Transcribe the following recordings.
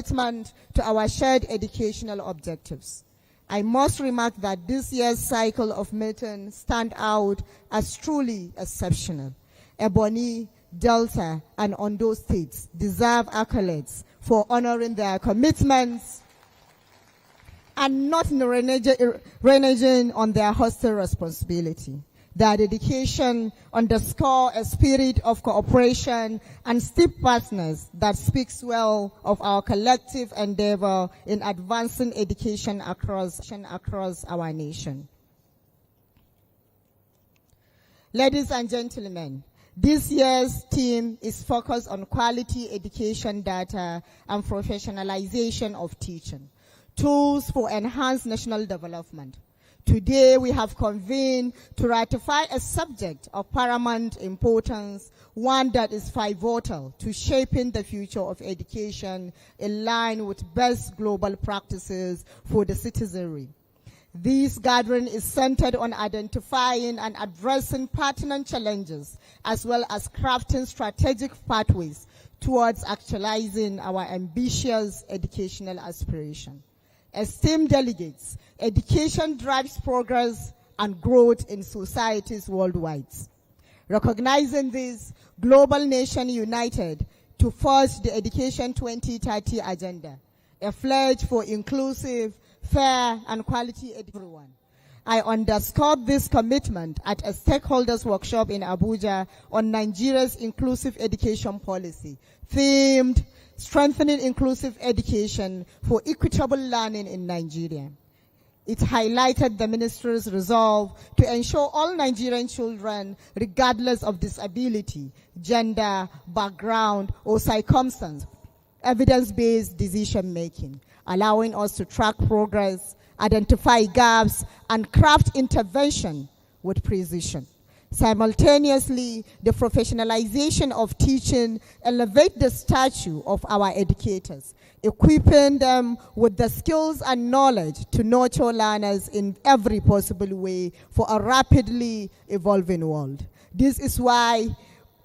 commitment to our shared educational objectives. I must remark that this year's cycle of meetings stand out as truly exceptional. Ebonyi, Delta, and Ondo states deserve accolades for honoring their commitments and not reneging on their hostile responsibility. Their dedication underscore a spirit of cooperation and steep partners that speaks well of our collective endeavor in advancing education across our nation. Ladies and gentlemen, this year's theme is focused on quality education data and professionalization of teaching, tools for enhanced national development. Today, we have convened to ratify a subject of paramount importance, one that is pivotal to shaping the future of education in line with best global practices for the citizenry. This gathering is centered on identifying and addressing pertinent challenges, as well as crafting strategic pathways towards actualizing our ambitious educational aspiration. Esteemed delegates, education drives progress and growth in societies worldwide. Recognizing this, global nation united to forge the Education 2030 agenda, a pledge for inclusive, fair, and quality education. I underscored this commitment at a stakeholders workshop in Abuja on Nigeria's inclusive education policy, themed Strengthening Inclusive Education for Equitable Learning in Nigeria. It highlighted the ministry's resolve to ensure all Nigerian children, regardless of disability, gender, background, or circumstance, evidence-based decision-making, allowing us to track progress, identify gaps, and craft intervention with precision. Simultaneously, the professionalization of teaching elevates the stature of our educators, equipping them with the skills and knowledge to nurture learners in every possible way for a rapidly evolving world. This is why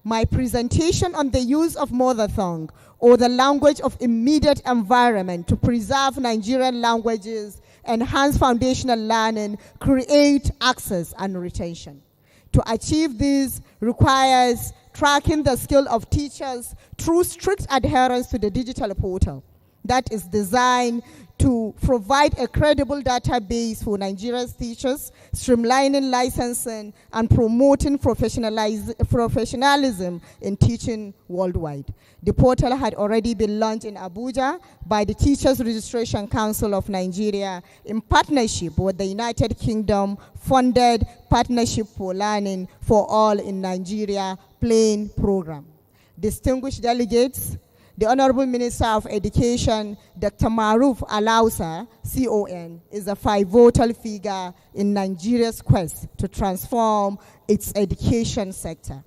my presentation on the use of mother tongue or the language of immediate environment to preserve Nigerian languages, enhance foundational learning, create access and retention. To achieve this requires tracking the skill of teachers through strict adherence to the digital portal that is designed to provide a credible database for Nigeria's teachers, streamlining licensing, and promoting professionalism in teaching worldwide. The portal had already been launched in Abuja by the Teachers Registration Council of Nigeria in partnership with the United Kingdom funded Partnership for Learning for All in Nigeria PLAN program. Distinguished delegates, the Honorable Minister of Education, Dr. Maruf Alausa, CON, is a pivotal figure in Nigeria's quest to transform its education sector.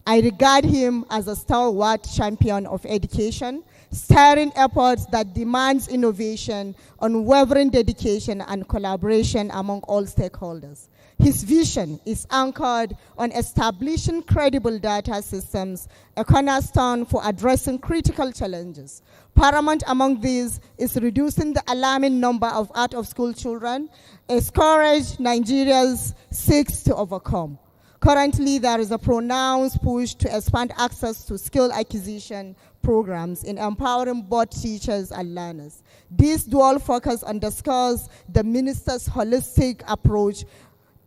I regard him as a stalwart champion of education, steering efforts that demands innovation, unwavering dedication, and collaboration among all stakeholders. His vision is anchored on establishing credible data systems, a cornerstone for addressing critical challenges. Paramount among these is reducing the alarming number of out-of-school children, a scourge Nigeria seeks to overcome. Currently, there is a pronounced push to expand access to skill acquisition programs in empowering both teachers and learners. This dual focus underscores the minister's holistic approach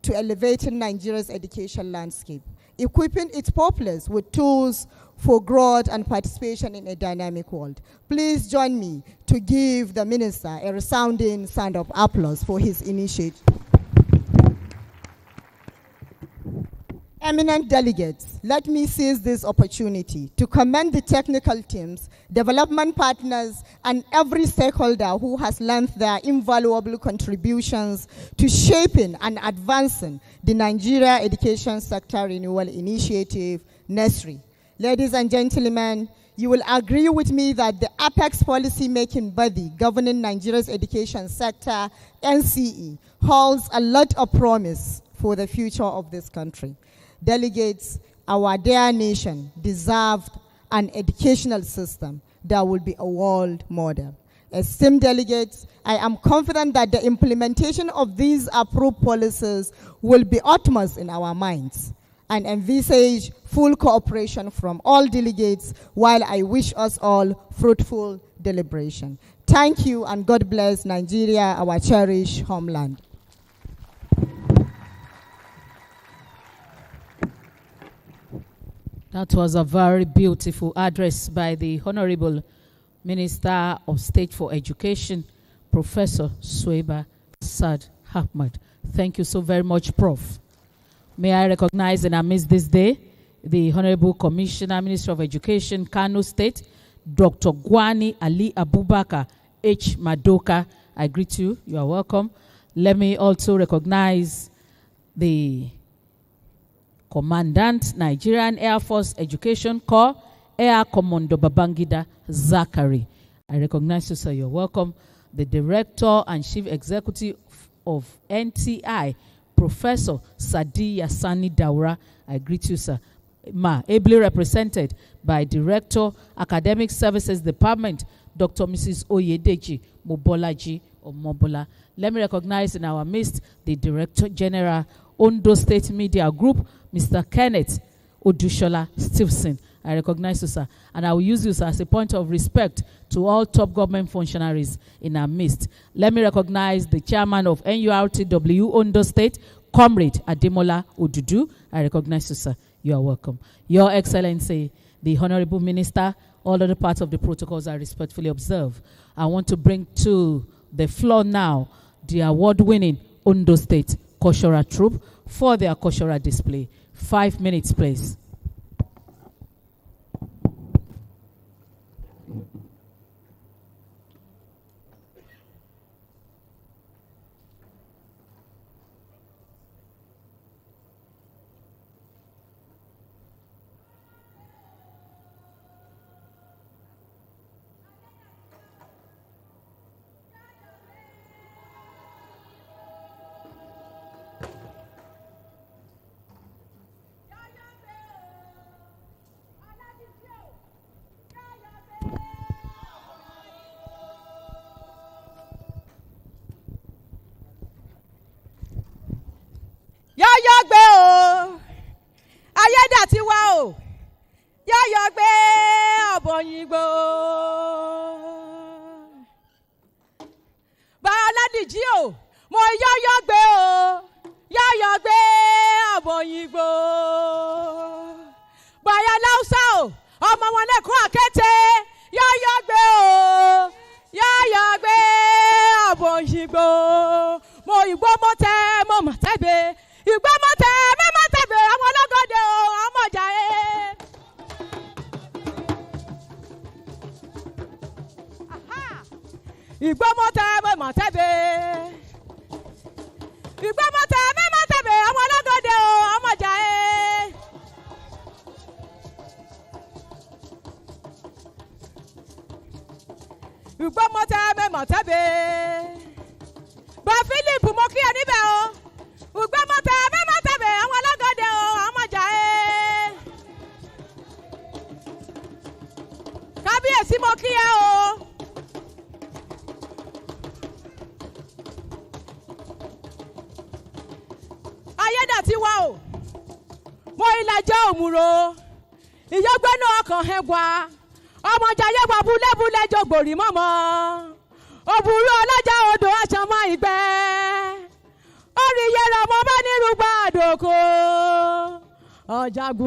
to elevating Nigeria's education landscape, equipping its populace with tools for growth and participation in a dynamic world. Please join me to give the minister a resounding sound of applause for his initiative. Eminent delegates, let me seize this opportunity to commend the technical teams, development partners, and every stakeholder who has lent their invaluable contributions to shaping and advancing the Nigeria Education Sector Renewal Initiative, NESRI. Ladies and gentlemen, you will agree with me that the apex policy-making body governing Nigeria's education sector, NCE, holds a lot of promise for the future of this country. Delegates, our dear nation deserved an educational system that will be a world model. Esteemed delegates, I am confident that the implementation of these approved policies will be utmost in our minds and envisage full cooperation from all delegates while I wish us all fruitful deliberation. Thank you and God bless Nigeria, our cherished homeland. That was a very beautiful address by the Honorable Minister of State for Education, Professor Suwaiba Saad Ahmad. Thank you so very much, Prof. May I recognize and amidst this day the Honorable Commissioner, Minister of Education, Kano State, Dr. Gwani Ali Abubakar H. Madoka. I greet you. You are welcome. Let me also recognize the Commandant, Nigerian Air Force Education Corps, Air Commodore Babangida Zachary. I recognize you, sir. You're welcome. The Director and Chief Executive of NTI, Professor Sadi Yassani Daura. I greet you, sir. Ably represented by Director, Academic Services Department, Dr. Mrs. Oyedeji Mobolaji Omobola. Let me recognize in our midst the Director General, Ondo State Media Group, Mr. Kenneth Odushola Stevenson. I recognize you, sir. And I will use you, sir, as a point of respect to all top government functionaries in our midst. Let me recognize the chairman of NURTW Ondo State, Comrade Ademola Odudu. I recognize you, sir. You are welcome. Your Excellency, the Honorable Minister, all other parts of the protocols are respectfully observed. I want to bring to the floor now the award-winning Ondo State Koshora Troop for their Koshora display. 5 minutes, please.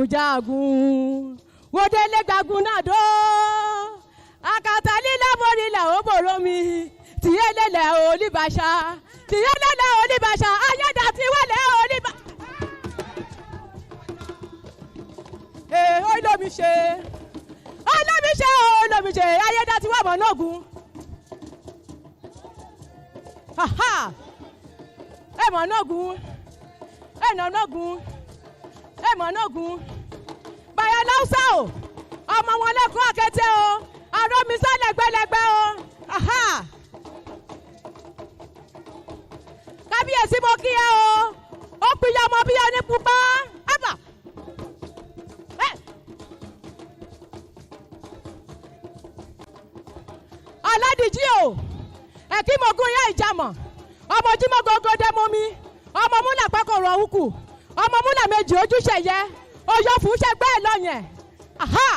Jagun wodele gagunado akatalila morila oboromi tiyelele olibasha ayada tiwele oliba olomise ayada tiwa monogun aha monogun monogun báyọ̀ láwùsá o ọmọ wọn lẹ́kọ̀ọ́ àkẹ́tẹ́ o àrọ́mísọ́ lẹ́gbẹ́lẹ́gbẹ́ o kábíyèsí mo kí ẹ o ó pìyà ọmọ bí ẹni pupa ábà aládìjí o o ẹ̀kí mogun yá ìjàmọ̀ ọmọ jímọ̀ gọ́gọ́dẹ́ mọ́mí ọmọ múlà pákọ̀rọ̀ òkú ọmọ múlà méjì ojúṣe yẹ oyó fún ṣẹgbẹ́ ẹ̀ lọ́yẹn aha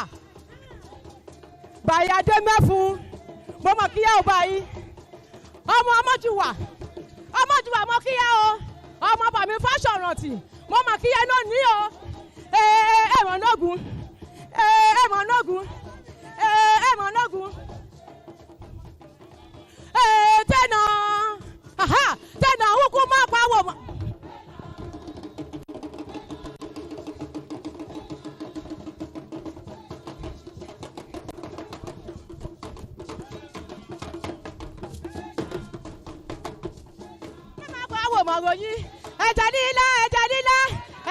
bàyàdé mẹ́fun mo mọ̀ kíyà ó báyìí ọmọjúwà mo kíyà o ọmọ bàmí fásọ̀rántì mo mọ̀ kíyà náà ní o ẹ̀mọ̀ nógún tẹ́nà húkú máa pa wò mọ́.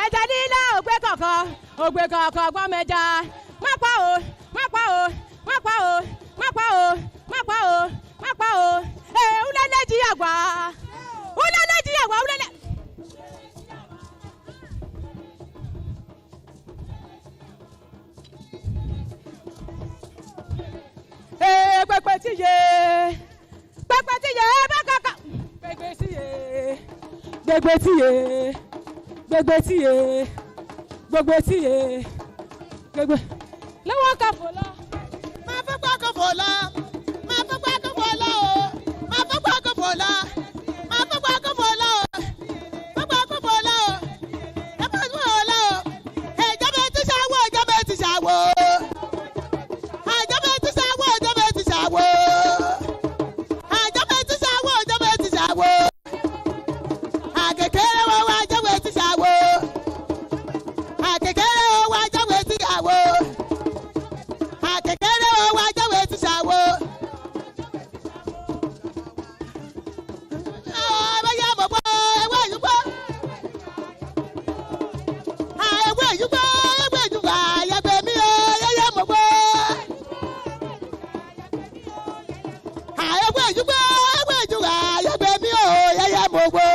ẹja líla ògbé kọ̀ọ̀kan gbọ́n mẹ́ja má pa o ulele jí àgbà ulele. Pẹpẹ tí yé bá kàkà gbẹgbẹ tí yé lọ́wọ́ kàfọ́ lọ. Máa fẹ́ gbọ́ kàfọ́ lọ. Máa fẹ́ gbọ́ kàfọ́ lọ o. Máa fẹ́ gbọ́ kàfọ́ lọ. Máa fẹ́ gbọ́ kàfọ́ lọ o. Fẹ́ gbọ́ kàfọ́ lọ o. Ẹ fẹ́ gbọ́ lọ o. Ìjọba ti ṣàwọ̀. Ìjọba ti ṣàwọ̀. Ìjọba ti ṣàwọ̀. Ìjọba ti ṣàwọ̀. Ìjọba ti ṣàwọ̀. Ìjọba ti ṣàwọ̀. Àkèkèrè wọ́n wá ìjọba ti ṣàwọ̀. Àkèkèrè wọ́n wá ìjọba ti ṣàwọ̀. Àkèkèrè wọ́n wá ìjọba ti ṣàwọ̀. Bẹ́yà mọ̀ pé ewé ìyúgbọ́. Ewé ìyúgbọ́ àyẹ̀gbẹ́ mi o, yẹ́yẹ́ mọ̀ pé. Ewé ìyúgbọ́ àyẹ̀gbẹ́ mi o, yẹ́yẹ́ mọ̀ pé.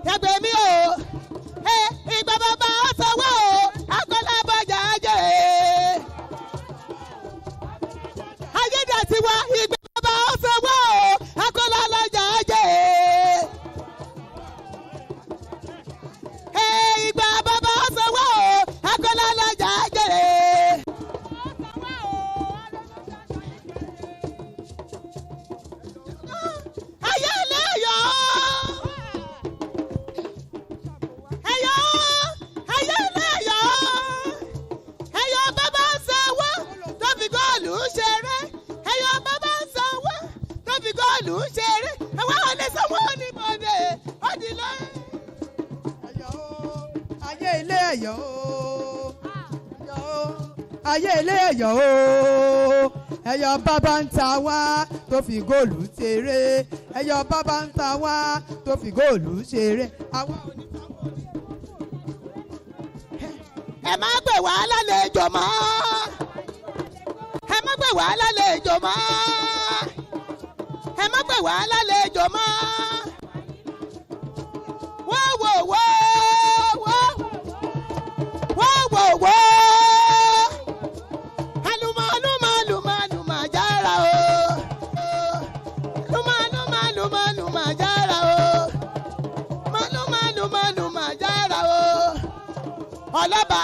Yàgbẹ́ mi o, ìgbà bàbá ọ̀sánwó o, akọ́lábọ̀jà jẹ́. Ayédàtiwa ìgbà bàbá ọ̀sánwó o, akọ́lábọ̀jà jẹ́. Ìgbà bàbá ọ̀sánwó o, akọ́lábọ̀jà jẹ́. Ayé ilé ẹ̀yọ́ o, ẹ̀yọ́ bàbá ń ta wá tó fi góòlù ṣeré, ẹ̀yọ́ bàbá ń ta wá tó fi góòlù ṣeré. Ẹ má pè wá lálejò mọ́. Ẹ má pè wá lálejò mọ́. Ẹ má pè wá lálejò mọ́. Wó. Aluma jára o. Luma jára o. Luma jára o. Ọlọ́ba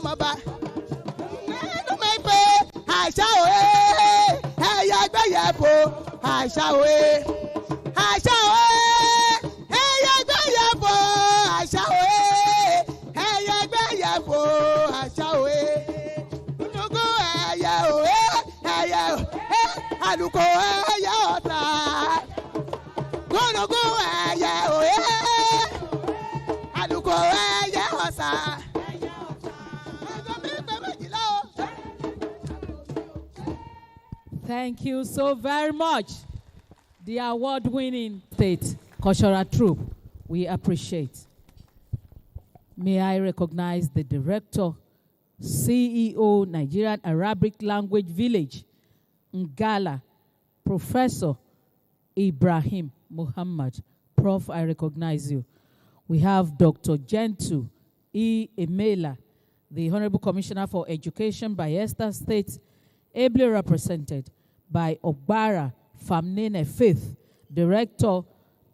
mọ̀ba. Ẹnu mi pé àṣà òye ẹ̀yà gbẹ̀yẹ̀fò àṣà òye ẹ̀yà gbẹ̀yẹ̀fò àṣà òye gbogbo ẹ̀yà òye àlùkò ẹ̀yà ọ̀tá gbogbo ẹ̀yà òye àlùkò ẹ̀yà ọ̀sà. Thank you so very much. The award-winning state cultural troupe, we appreciate. May I recognize the director CEO, Nigerian Arabic Language Village, Ngala, Professor Ibrahim Muhammad. Prof, I recognize you. We have Dr. Gentu E. Emela, the Honorable Commissioner for Education, Bayelsa State, ably represented by Ogbara Famnene Faith, Director,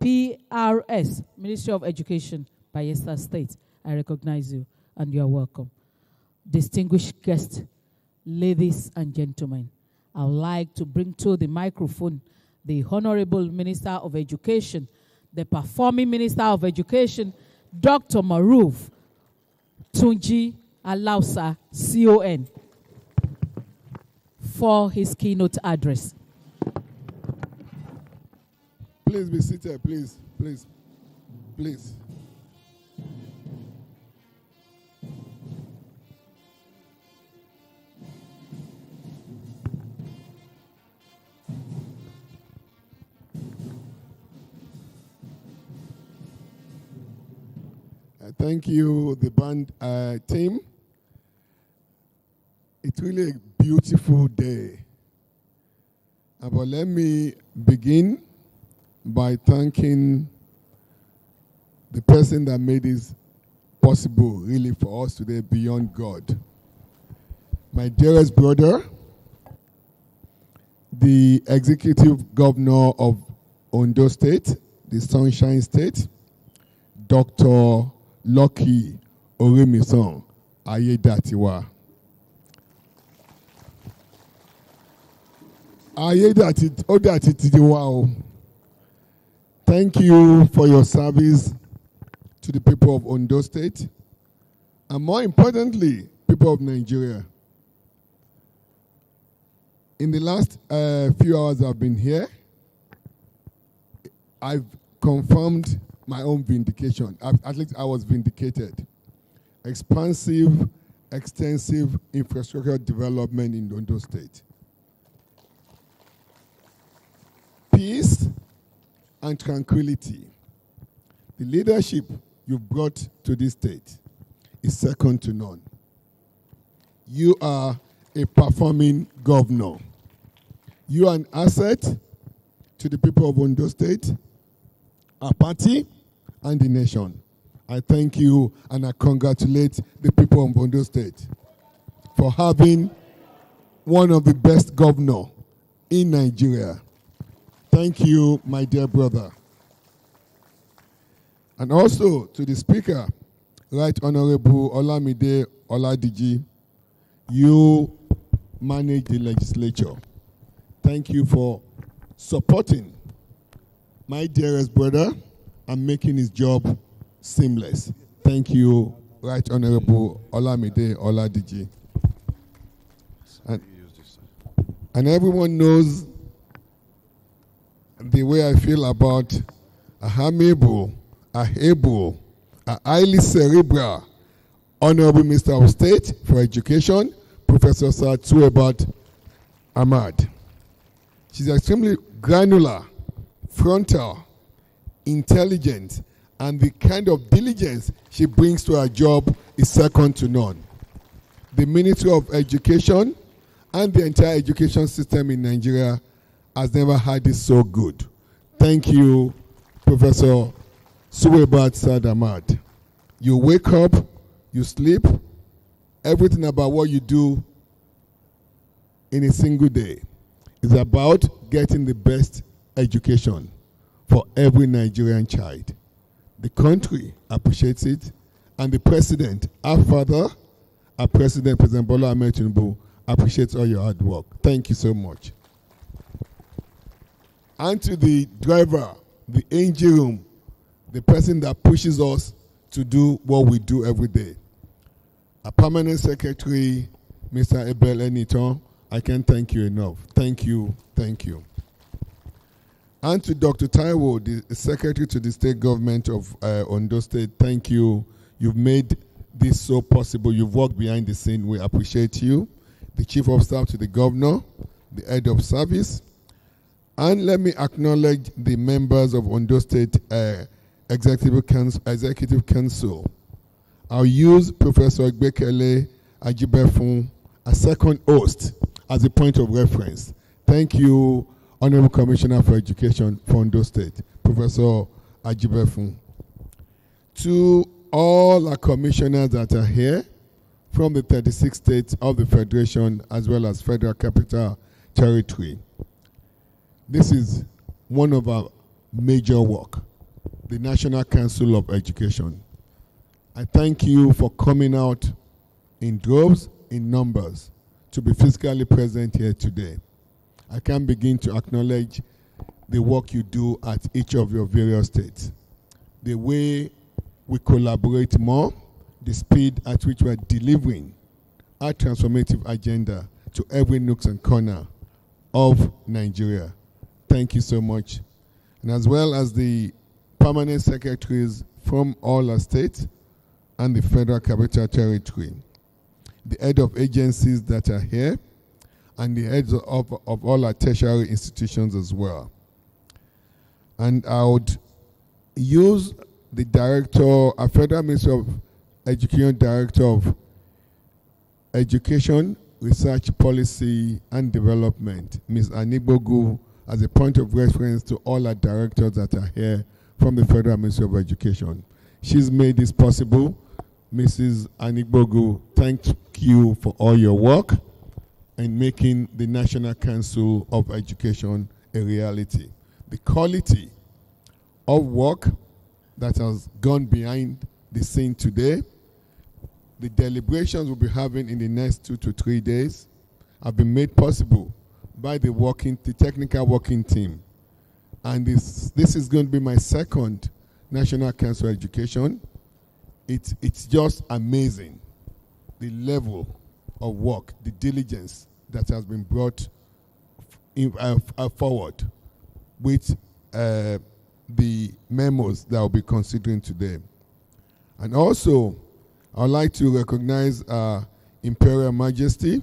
PRS, Ministry of Education, Bayelsa State. I recognize you and you are welcome. Distinguished guests, ladies and gentlemen, I would like to bring to the microphone the Honorable Minister of Education, the performing Minister of Education, Dr. Maruf Tunji Alausa, CON, for his keynote address. Please be seated, please. Thank you, the band team. It's really a beautiful day. But let me begin by thanking the person that made this possible, really, for us today, beyond God. My dearest brother, the executive governor of Ondo State, the Sunshine State, Dr. Lucky Oremison Ayedatiwa. Thank you for your service to the people of Ondo State, and more importantly, people of Nigeria. In the last few hours I've been here, I've confirmed my own vindication. At least I was vindicated. Expansive, extensive infrastructure development in Ondo State. Peace and tranquility. The leadership you brought to this state is second to none. You are a performing governor. You are an asset to the people of Ondo State, our party, and the nation. I thank you and I congratulate the people of Ondo State for having one of the best governors in Nigeria. Thank you, my dear brother. And also to the Speaker, Right Honorable Olamide Oladiji, you manage the legislature. Thank you for supporting my dearest brother and making his job seamless. Thank you, Right Honorable Olamide Oladiji. And everyone knows the way I feel about a amiable, a able, a highly cerebral Honorable Minister of State for Education, Professor Sir Tuebat Ahmad. She's extremely granular, frontal, intelligent, and the kind of diligence she brings to her job is second to none. The Ministry of Education and the entire education system in Nigeria has never had it so good. Thank you, Professor Tuebat Ahmad. You wake up, you sleep, everything about what you do in a single day is about getting the best education for every Nigerian child. The country appreciates it, and the president, our father, our president, President Bola Ahmed Tinubu, appreciates all your hard work. Thank you so much. And to the driver, the engine room, the person that pushes us to do what we do every day. Our permanent secretary, Mr. Abel Eniton, I can't thank you enough. Thank you, thank you. And to Dr. Taiwo, the secretary to the state government of Ondo State, thank you. You've made this so possible. You've worked behind the scene. We appreciate you. The chief of staff to the governor, the head of service. And let me acknowledge the members of Ondo State Executive Council. I'll use Professor Gbekele Ajibefun as second host as a point of reference. Thank you, Honorable Commissioner for Education for Ondo State, Professor Ajibefun. To all our commissioners that are here from the 36 states of the Federation as well as Federal Capital Territory. This is one of our major work, the National Council of Education. I thank you for coming out in droves, in numbers, to be physically present here today. I can't begin to acknowledge the work you do at each of your various states. The way we collaborate more, the speed at which we're delivering our transformative agenda to every nook and corner of Nigeria. Thank you so much. And as well as the permanent secretaries from all our states and the Federal Capital Territory, the head of agencies that are here, and the heads of all our tertiary institutions as well. And I would use the director, a Federal Ministry of Education Director of Education, Research, Policy and Development, Ms. Anigbogu, as a point of reference to all our directors that are here from the Federal Ministry of Education. She's made this possible. Mrs. Anigbogu, thank you for all your work in making the National Council of Education a reality. The quality of work that has gone behind the scene today, the deliberations we'll be having in the next 2 to 3 days have been made possible by the technical working team. And this is going to be my second National Council of Education. It's just amazing, the level of work, the diligence that has been brought forward with the memos that I'll be considering today. And also, I'd like to recognize Imperial Majesty,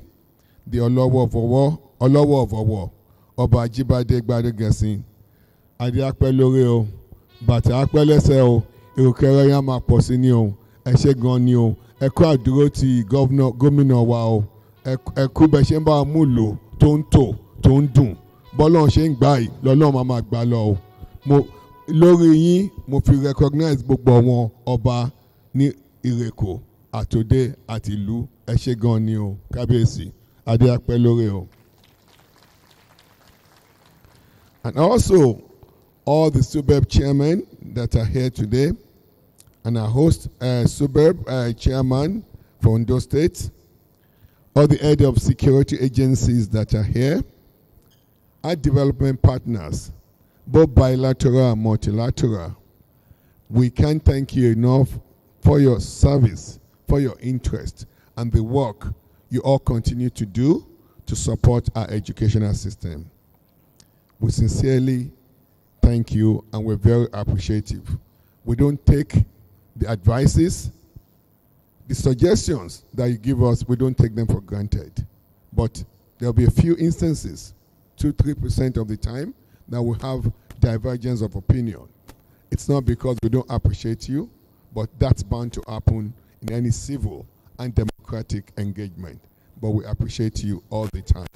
the Olowo of Owo, Ọba Ajibade Gbadegesin, Ade apẹ́ lórí o, bàtà apẹ́ lẹ́sẹ̀ o, ìrùkẹ̀rẹ̀ yẹn máa pọ̀ sí ni o, ẹ ṣé gan ni o, ẹ kú àdúró ti gómìnà wa o, ẹ kú bẹ ṣe ń bá mú lò tó ń tò tó ń dùn, bọ́lọ́run ṣe ń gbà yìí lọ́lọ́run máa gbà lọ o. Lórí yín mo fi recognize gbogbo àwọn ọba ní Ìrèkò, Àtòdé àti ìlú, ẹ ṣé gan ni o, kábíyèsí, Adé apẹ́ lórí o. And also, all the SUBEB chairmen that are here today, and our host, SUBEB chairman for Ondo State, all the head of security agencies that are here, our development partners, both bilateral and multilateral. We can't thank you enough for your service, for your interest, and the work you all continue to do to support our educational system. We sincerely thank you, and we're very appreciative. We don't take the advices, the suggestions that you give us, we don't take them for granted. But there'll be a few instances, 2-3% of the time, that we have divergence of opinion. It's not because we don't appreciate you, but that's bound to happen in any civil and democratic engagement. But we appreciate you all the time.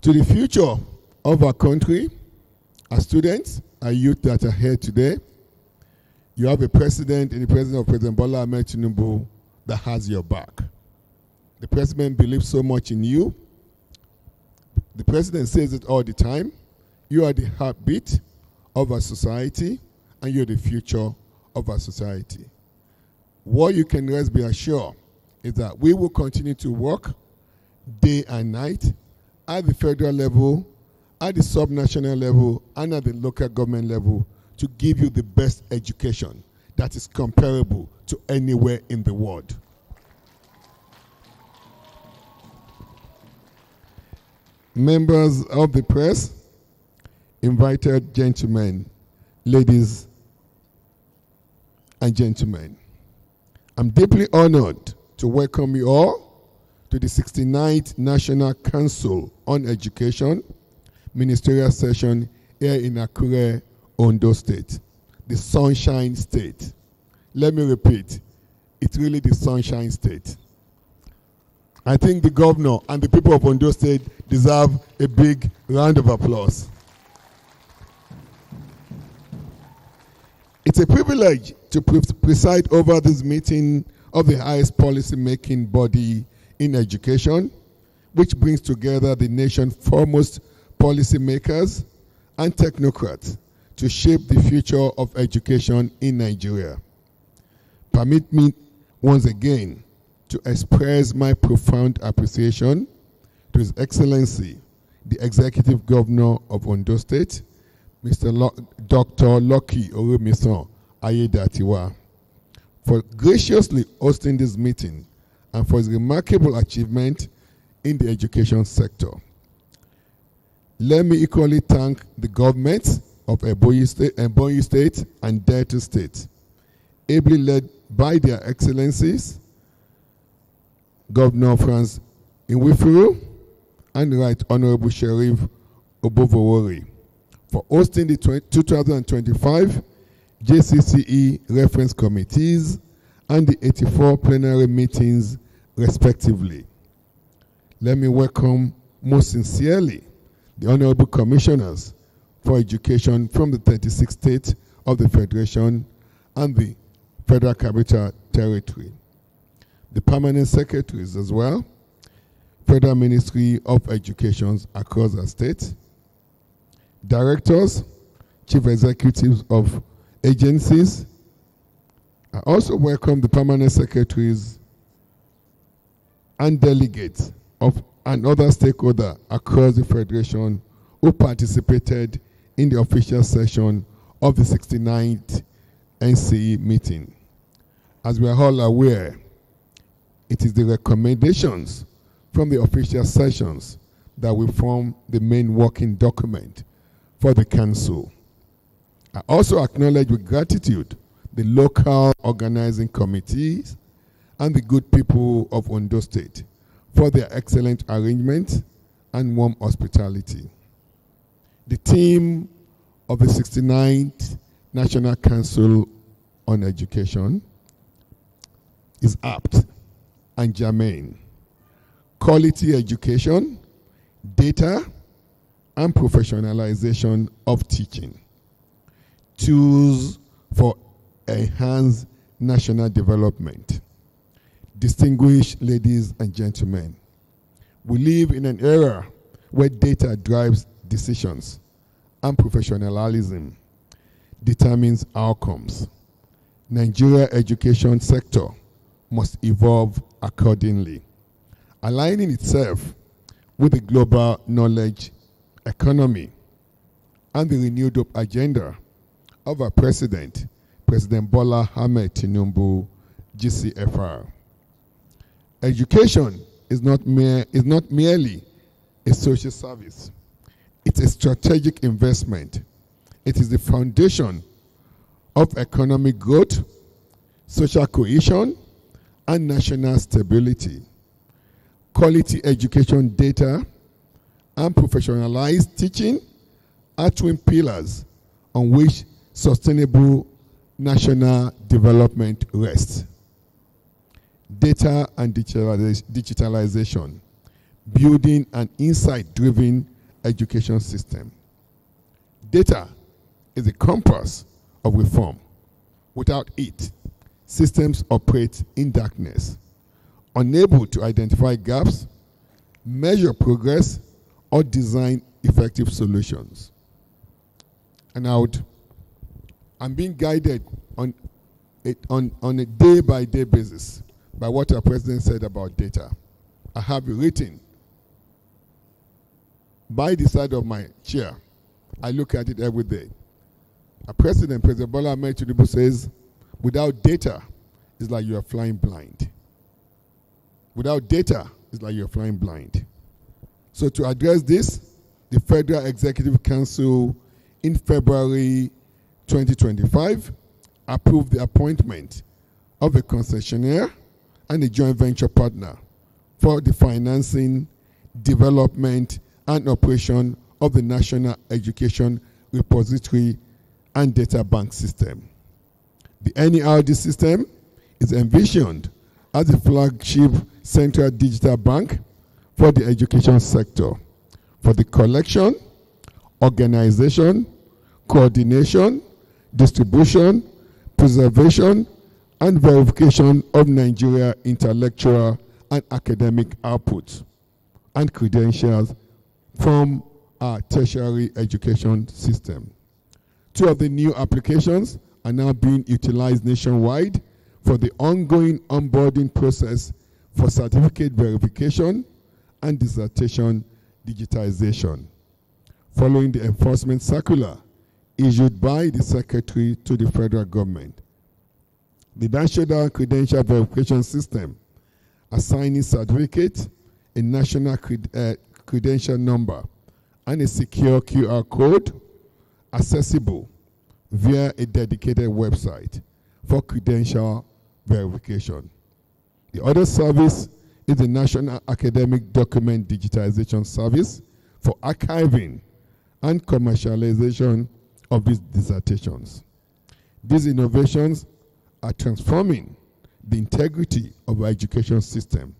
To the future of our country, our students, our youth that are here today, you have a president in the presence of President Bola Ahmed Tinubu that has your back. The president believes so much in you. The president says it all the time. You are the heartbeat of our society, and you're the future of our society. What you can rest be assured is that we will continue to work day and night at the federal level, at the subnational level, and at the local government level to give you the best education that is comparable to anywhere in the world. Members of the press, invited gentlemen, ladies and gentlemen, I'm deeply honored to welcome you all to the 69th National Council on Education Ministerial Session here in Akure, Ondo State, the Sunshine State. Let me repeat, It's really the Sunshine State. I think the governor and the people of Ondo State deserve a big round of applause. It's a privilege to preside over this meeting of the highest policy-making body in education, which brings together the nation's foremost policymakers and technocrats to shape the future of education in Nigeria. Permit me once again to express my profound appreciation to His Excellency, the Executive Governor of Ondo State, Mr. Dr. Lucky Oromison Ayedatiwa, for graciously hosting this meeting and for his remarkable achievement in the education sector. Let me equally thank the governments of Ebonyi State and Delta State, ably led by their excellencies, Governor Franz Nwifuru and Right Honorable Sheriff Obovowori, for hosting the 2025 JCCE reference committees and the 84 plenary meetings respectively. Let me welcome most sincerely the Honorable Commissioners for Education from the 36 states of the Federation and the Federal Capital Territory, the permanent secretaries as well, Federal Ministry of Education across the state, directors, chief executives of agencies. I also welcome the permanent secretaries and delegates of and other stakeholders across the Federation who participated in the official session of the 69th NCE meeting. As we are all aware, it is the recommendations from the official sessions that will form the main working document for the Council. I also acknowledge with gratitude the local organizing committees and the good people of Ondo State for their excellent arrangement and warm hospitality. The theme of the 69th National Council on Education is apt and germane. Quality education, data, and professionalization of teaching. Tools for enhanced national development. Distinguished ladies and gentlemen, we live in an era where data drives decisions and professionalism determines outcomes. Nigeria education sector must evolve accordingly, aligning itself with the global knowledge economy and the renewed agenda of our President Bola Ahmed Tinubu, GCFR. Education is not merely a social service. It's a strategic investment. It is the foundation of economic growth, social cohesion, and national stability. Quality education data and professionalized teaching are twin pillars on which sustainable national development rests. Data and digitalization, building an insight-driven education system. Data is the compass of reform. Without it, systems operate in darkness, unable to identify gaps, measure progress, or design effective solutions. And I'm being guided on a day-by-day basis by what our president said about data. I have it written by the side of my chair. I look at it every day. Our President Bola Ahmed Tinubu says, without data, it's like you are flying blind. Without data, it's like you're flying blind. So to address this, the Federal Executive Council in February 2025 approved the appointment of a concessionaire and a joint venture partner for the financing, development, and operation of the National Education Repository and Data Bank System. The NERD system is envisioned as the flagship central digital bank for the education sector, for the collection, organization, coordination, distribution, preservation, and verification of Nigeria intellectual and academic output and credentials from our tertiary education system. 2 of the new applications are now being utilized nationwide for the ongoing onboarding process for certificate verification and dissertation digitization, following the enforcement circular issued by the Secretary to the federal government. The National Credential Verification System assigning certificate, a national credential number, and a secure QR code accessible via a dedicated website for credential verification. The other service is the National Academic Document Digitization Service for archiving and commercialization of these dissertations. These innovations are transforming the integrity of our education system,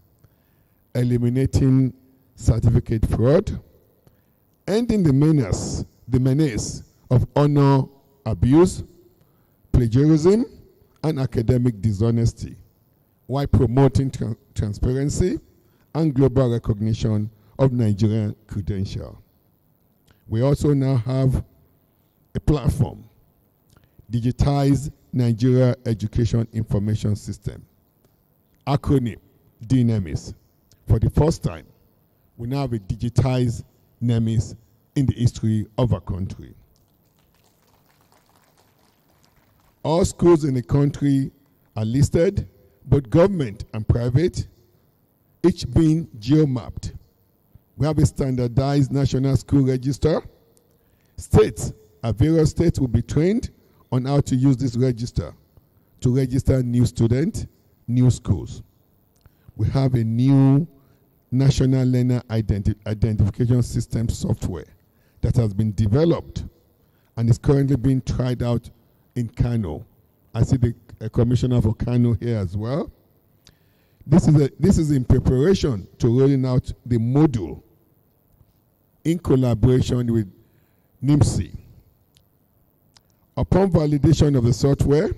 eliminating certificate fraud, ending the menace of honor abuse, plagiarism, and academic dishonesty, while promoting transparency and global recognition of Nigerian credential. We also now have a platform, Digitized Nigeria Education Information System, acronym DNEMIS. For the first time, we now have a digitized NEMIS in the history of our country. All schools in the country are listed, both government and private, each being geo-mapped. We have a standardized national school register. Various states will be trained on how to use this register to register new students, new schools. We have a new National Learner Identification System software that has been developed and is currently being tried out in Kano. I see the commissioner for Kano here as well. This is in preparation to rolling out the module in collaboration with NIMSI. Upon validation of the software,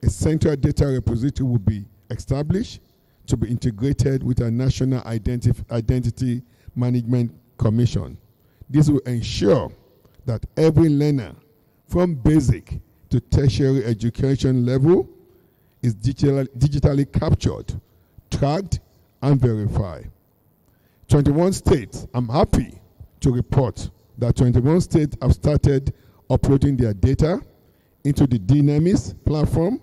a central data repository will be established to be integrated with a National Identity Management Commission. This will ensure that every learner from basic to tertiary education level is digitally captured, tracked, and verified. 21 states, I'm happy to report that 21 states have started uploading their data into the DNEMIS platform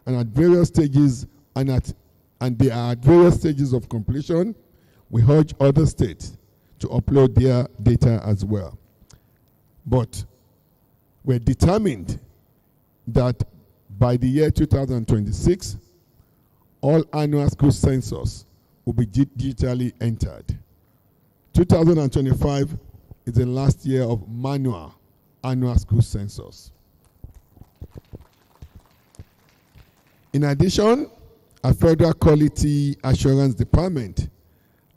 and at various stages and they are at various stages of completion. We urge other states to upload their data as well. But we're determined that by the year 2026, all annual school census will be digitally entered. 2025 is the last year of manual annual school census. In addition, our Federal Quality Assurance Department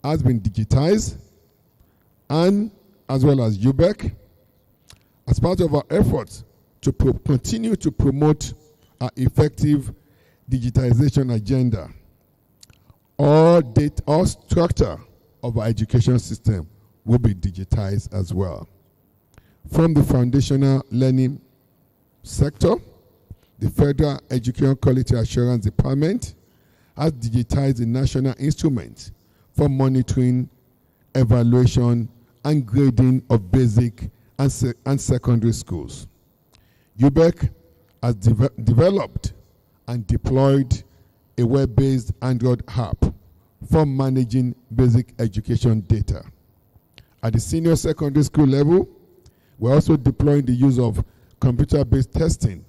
has been digitized, and as well as UBEC, as part of our efforts to continue to promote our effective digitization agenda. All structure of our education system will be digitized as well. From the foundational learning sector, the Federal Education Quality Assurance Department has digitized the national instrument for monitoring, evaluation, and grading of basic and secondary schools. UBEC has developed and deployed a web-based Android app for managing basic education data. At the senior secondary school level, we're also deploying the use of computer-based testing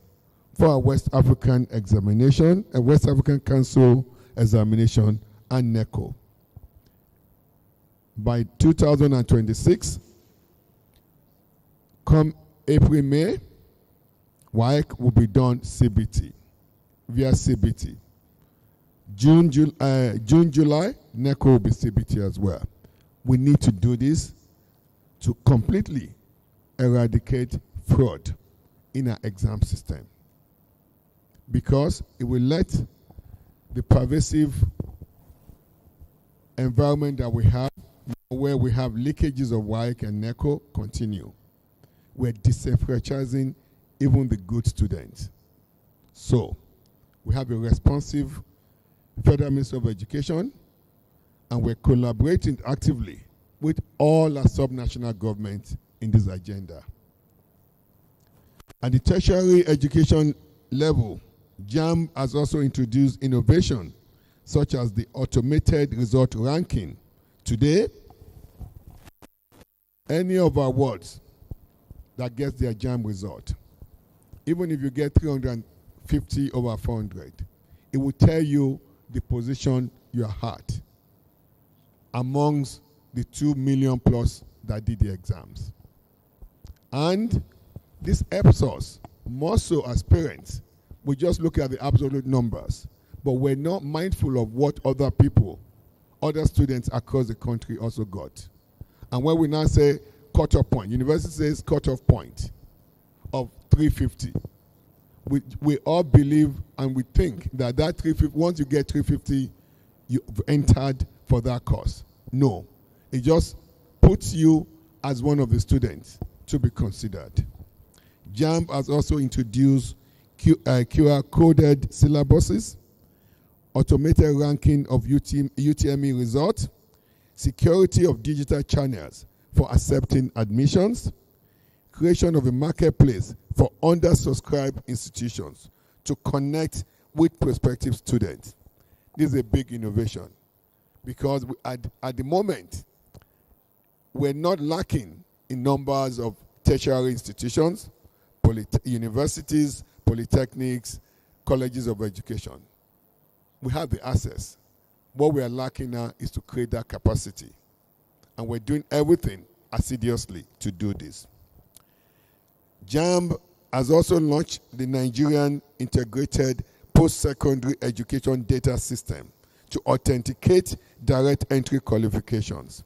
for our West African examination, a West African Council examination, and NECO. By 2026, come April, May, WAEC will be done CBT, via CBT. June, July, NECO will be CBT as well. We need to do this to completely eradicate fraud in our exam system, because it will let the pervasive environment that we have, where we have leakages of WAEC and NECO, continue. We're disenfranchising even the good students. So, we have a responsive Federal Ministry of Education, and we're collaborating actively with all our sub-national governments in this agenda. At the tertiary education level, JAMB has also introduced innovation such as the automated result ranking. Today, any of our wards that gets their JAMB result, even if you get 350 over 400, it will tell you the position you are at amongst the 2 million plus that did the exams. And this helps us more so as parents. We just look at the absolute numbers, but we're not mindful of what other people, other students across the country also got. And when we now say cut-off point, university says cut-off point of 350. We all believe and we think that 350, once you get 350, you've entered for that course. No, it just puts you as one of the students to be considered. JAMB has also introduced QR-coded syllabuses, automated ranking of UTME results, security of digital channels for accepting admissions, creation of a marketplace for undersubscribed institutions to connect with prospective students. This is a big innovation because at the moment, we're not lacking in numbers of tertiary institutions, universities, polytechnics, colleges of education. We have the access. What we are lacking now is to create that capacity. And we're doing everything assiduously to do this. JAMB has also launched the Nigerian Integrated Post-Secondary Education Data System to authenticate direct entry qualifications.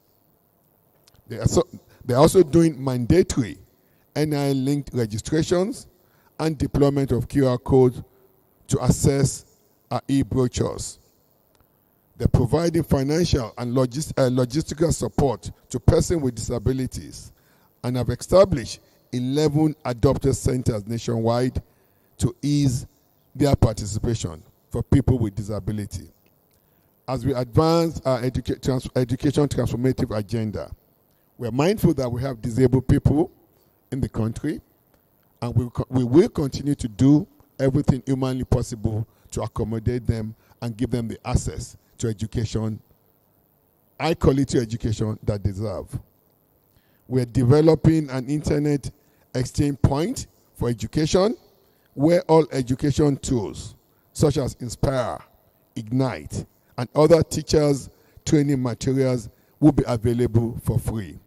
They're also doing mandatory NIL-linked registrations and deployment of QR codes to access our e-brochures. They're providing financial and logistical support to persons with disabilities and have established 11 adopter centers nationwide to ease their participation for people with disability. As we advance our education transformative agenda, we're mindful that we have disabled people in the country, and we will continue to do everything humanly possible to accommodate them and give them the access to education, high quality education that they deserve. We're developing an internet exchange point for education where all education tools such as Inspire, Ignite, and other teachers' training materials will be available for free.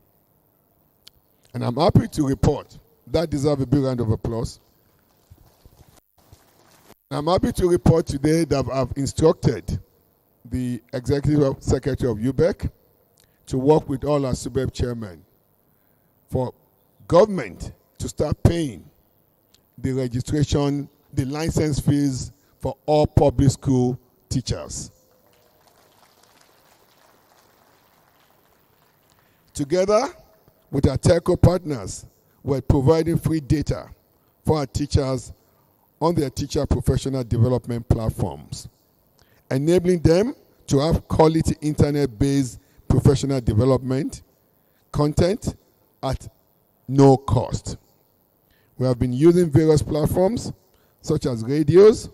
And I'm happy to report, that deserves a big round of applause. I'm happy to report today that I've instructed the Executive Secretary of UBEC to work with all our SUBEB chairmen for government to start paying the registration, the license fees for all public school teachers. Together with our telco partners, we're providing free data for our teachers on their teacher professional development platforms, enabling them to have quality internet-based professional development content at no cost. We have been using various platforms such as radios,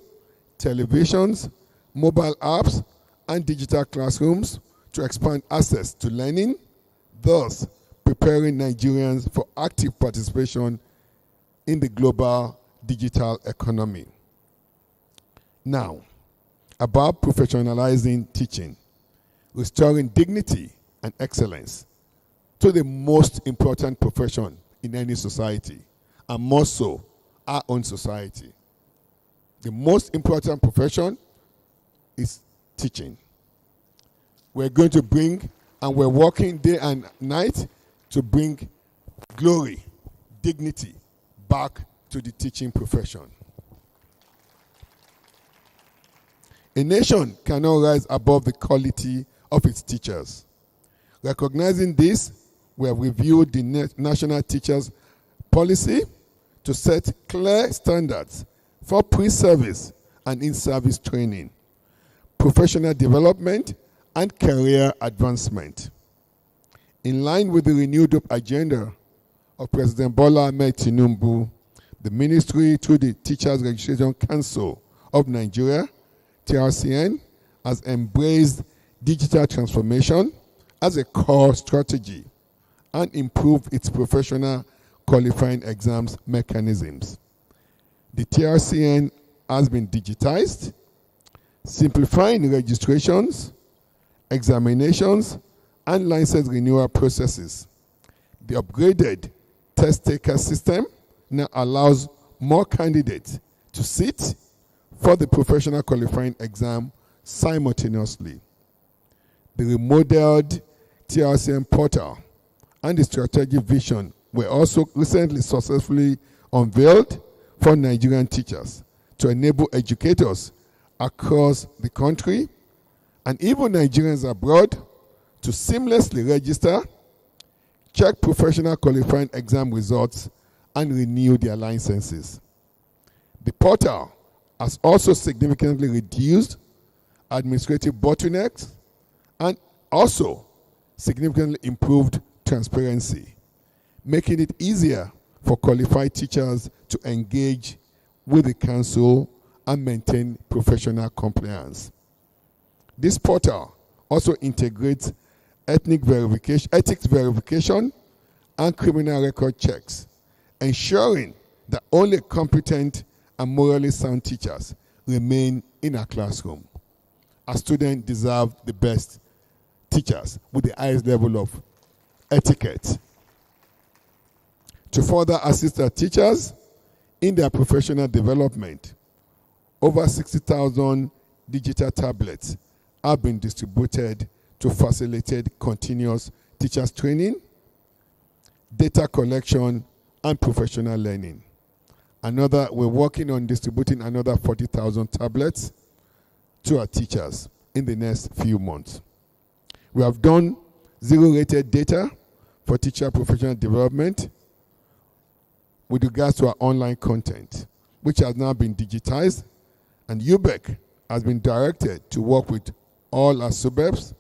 televisions, mobile apps, and digital classrooms to expand access to learning, thus preparing Nigerians for active participation in the global digital economy. Now, about professionalizing teaching, restoring dignity and excellence to the most important profession in any society, and more so, our own society. The most important profession is teaching. We're going to bring, and we're working day and night to bring glory, dignity back to the teaching profession. A nation cannot rise above the quality of its teachers. Recognizing this, we have reviewed the National Teachers Policy to set clear standards for pre-service and in-service training, professional development, and career advancement. In line with the renewed agenda of President Bola Ahmed Tinubu, the Ministry, through the Teachers Registration Council of Nigeria, TRCN, has embraced digital transformation as a core strategy and improved its professional qualifying exams mechanisms. The TRCN has been digitized, simplifying registrations, examinations, and license renewal processes. The upgraded test taker system now allows more candidates to sit for the professional qualifying exam simultaneously. The remodeled TRCN portal and the strategic vision were also recently successfully unveiled for Nigerian teachers to enable educators across the country and even Nigerians abroad to seamlessly register, check professional qualifying exam results, and renew their licenses. The portal has also significantly reduced administrative bottlenecks and also significantly improved transparency, making it easier for qualified teachers to engage with the council and maintain professional compliance. This portal also integrates ethics verification and criminal record checks, ensuring that only competent and morally sound teachers remain in our classroom. Our students deserve the best teachers with the highest level of etiquette. To further assist our teachers in their professional development, over 60,000 digital tablets have been distributed to facilitate continuous teachers training, data collection, and professional learning. We're working on distributing another 40,000 tablets to our teachers in the next few months. We have done zero-rated data for teacher professional development with regards to our online content, which has now been digitized, and UBEC has been directed to work with all our suburbs,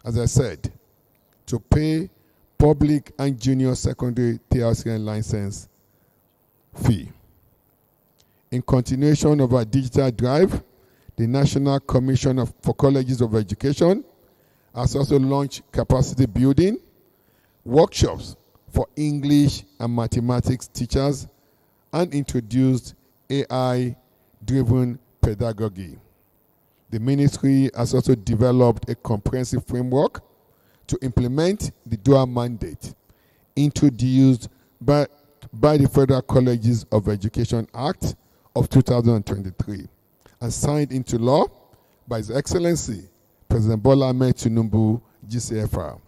as I said, to pay public and junior secondary TRCN license fee. In continuation of our digital drive, the National Commission for Colleges of Education has also launched capacity building workshops for English and mathematics teachers and introduced AI-driven pedagogy. The ministry has also developed a comprehensive framework to implement the dual mandate introduced by the Federal Colleges of Education Act of 2023 and signed into law by His Excellency President Bola Ahmed Tinubu, GCFR.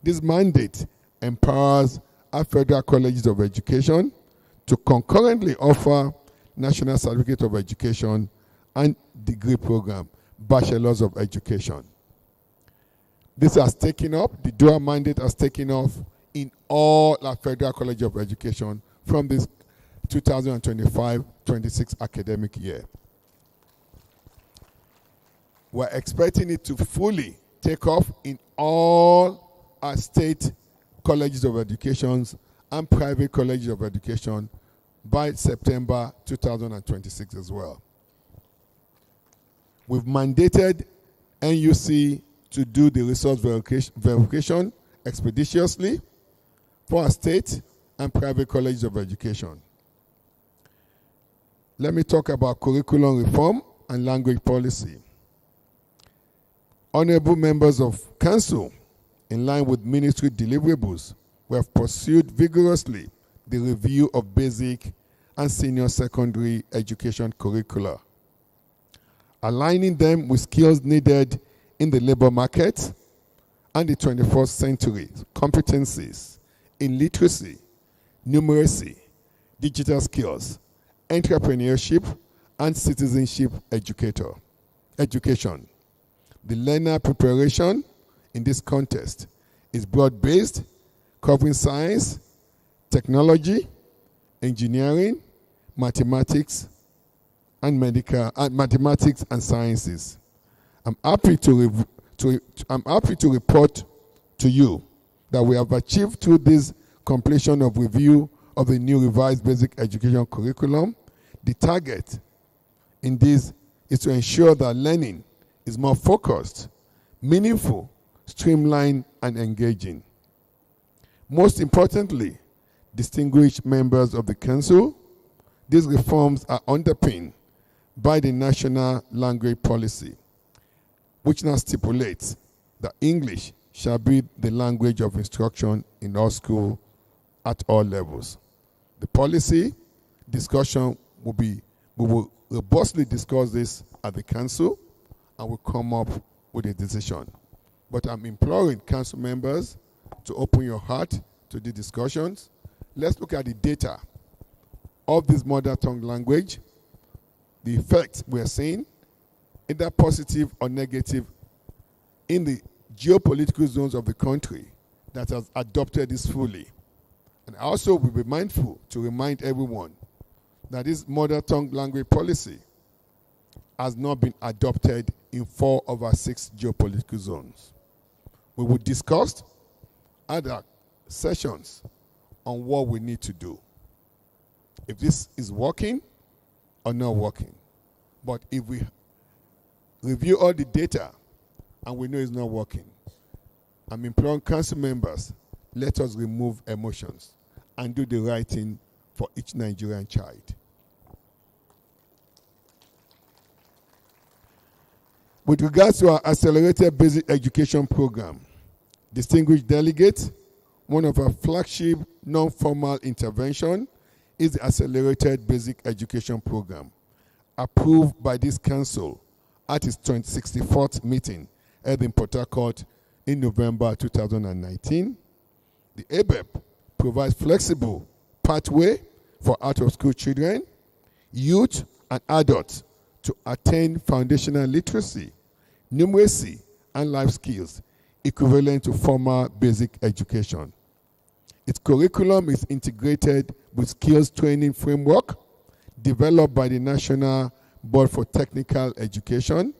This mandate empowers our Federal Colleges of Education to concurrently offer National Certificate of Education and degree program, Bachelors of Education. This has taken up, the dual mandate has taken off in all our Federal College of Education from this 2025-26 academic year. We're expecting it to fully take off in all our state colleges of education and private colleges of education by September 2026 as well. We've mandated NUC to do the resource verification expeditiously for our state and private colleges of education. Let me talk about curriculum reform and language policy. Honorable members of Council, in line with ministry deliverables, we have pursued vigorously the review of basic and senior secondary education curricula. aligning them with skills needed in the labor market and the 21st century competencies in literacy, numeracy, digital skills, entrepreneurship, and citizenship education. The learner preparation in this contest is broad-based, covering science, technology, engineering, mathematics, and mathematics and sciences. I'm happy to report to you that we have achieved through this completion of review of the new revised basic education curriculum. The target in this is to ensure that learning is more focused, meaningful, streamlined, and engaging. Most importantly, distinguished members of the Council, these reforms are underpinned by the National Language Policy, which now stipulates that English shall be the language of instruction in all schools at all levels. The policy discussion we will robustly discuss this at the Council and will come up with a decision. But I'm imploring Council members to open your heart to the discussions. Let's look at the data of this mother tongue language, the effects we're seeing, either positive or negative, in the geopolitical zones of the country that has adopted this fully. And also we'll be mindful to remind everyone that this mother tongue language policy has not been adopted in 4 of our 6 geopolitical zones. We will discuss other sessions on what we need to do, if this is working or not working. But if we review all the data and we know it's not working, I'm imploring council members, let us remove emotions and do the right thing for each Nigerian child. With regards to our accelerated basic education program, distinguished delegates, one of our flagship non-formal intervention is the accelerated basic education program, approved by this council at its 64th meeting held in Port Harcourt in November 2019. The ABEP provides flexible pathway for out-of-school children, youth, and adults to attain foundational literacy, numeracy, and life skills equivalent to formal basic education. Its curriculum is integrated with skills training framework developed by the National Board for Technical Education,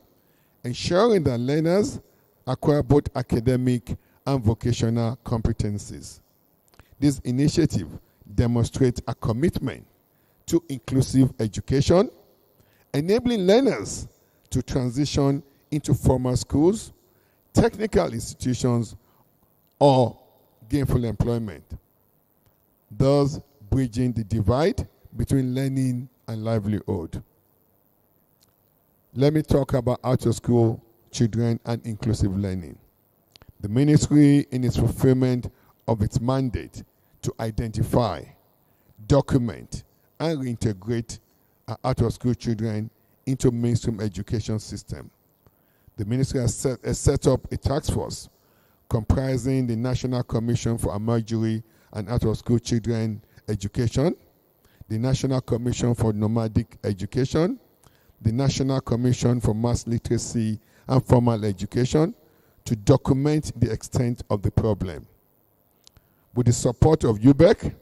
ensuring that learners acquire both academic and vocational competencies. This initiative demonstrates a commitment to inclusive education, enabling learners to transition into formal schools, technical institutions, or gainful employment, thus bridging the divide between learning and livelihood. Let me talk about out-of-school children and inclusive learning. The ministry, in its fulfillment of its mandate to identify, document, and reintegrate out-of-school children into mainstream education system, the ministry has set up a task force comprising the National Commission for Emergency and Out-of-School Children Education, the National Commission for Nomadic Education, the National Commission for Mass Literacy and Formal Education, to document the extent of the problem. With the support of UBEC,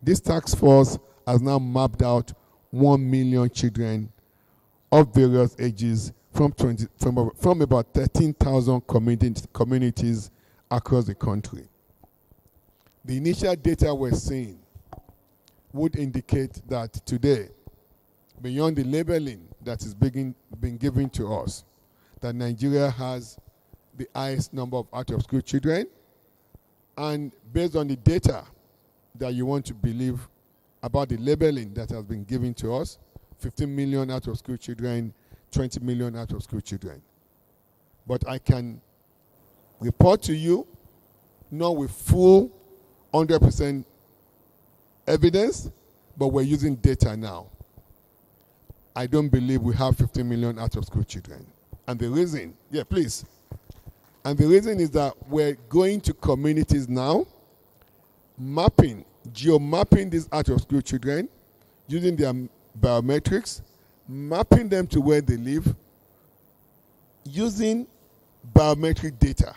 this task force has now mapped out 1 million children of various ages from about 13,000 communities across the country. The initial data we're seeing would indicate that today, beyond the labeling that is being given to us, that Nigeria has the highest number of out-of-school children, and based on the data that you want to believe about the labeling that has been given to us, 15 million out-of-school children, 20 million out-of-school children. But I can report to you, not with full 100% evidence, but we're using data now. I don't believe we have 15 million out-of-school children. And the reason, please. And the reason is that we're going to communities now, geomapping these out-of-school children, using their biometrics, mapping them to where they live, using biometric data.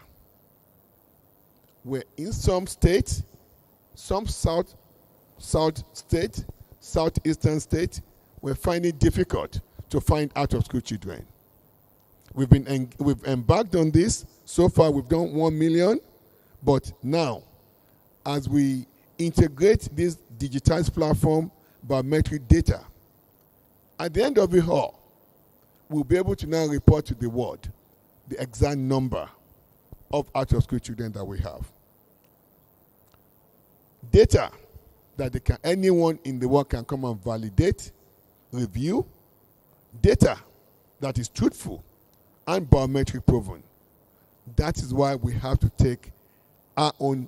Where in some states, some southeastern states, we're finding it difficult to find out-of-school children. We've embarked on this. So far, we've done 1 million. But now, as we integrate this digitized platform, biometric data, at the end of it all, we'll be able to now report to the world the exact number of out-of-school children that we have. Data that anyone in the world can come and validate, review, data that is truthful and biometric proven. That is why we have to take our own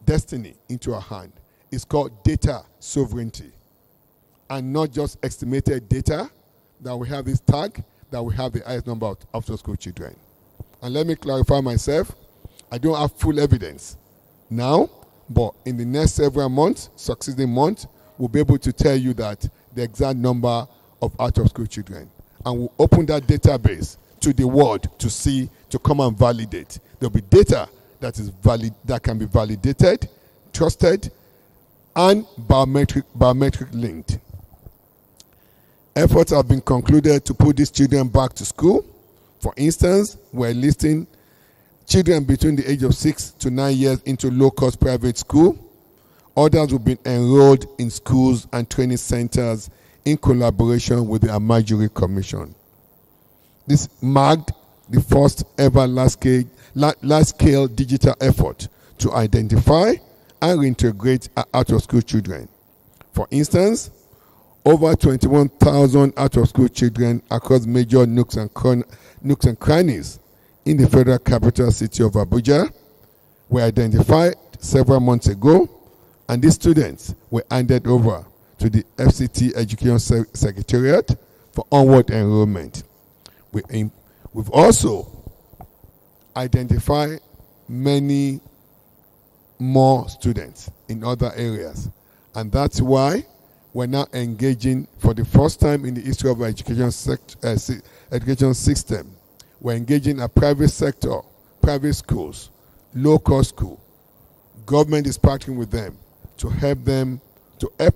destiny into our hand. It's called data sovereignty. And not just estimated data, that we have this tag, that we have the highest number of out-of-school children. And let me clarify myself, I don't have full evidence now, but in the next several months, succeeding months, we'll be able to tell you that the exact number of out-of-school children. And we'll open that database to the world to come and validate. There'll be data that is valid, that can be validated, trusted, and biometric linked. Efforts have been concluded to put these children back to school. For instance, we're listing children between the age of 6 to 9 years into low-cost private school. Others will be enrolled in schools and training centers in collaboration with the Amajiri Commission. This marked the first ever large-scale digital effort to identify and reintegrate out-of-school children. For instance, over 21,000 out-of-school children across major nooks and crannies in the Federal Capital City of Abuja were identified several months ago, and these students were handed over to the FCT Education Secretariat for onward enrollment. We've also identified many more students in other areas, and that's why we're now engaging for the first time in the history of our education system. We're engaging a private sector, private schools, low-cost school. Government is partnering with them to help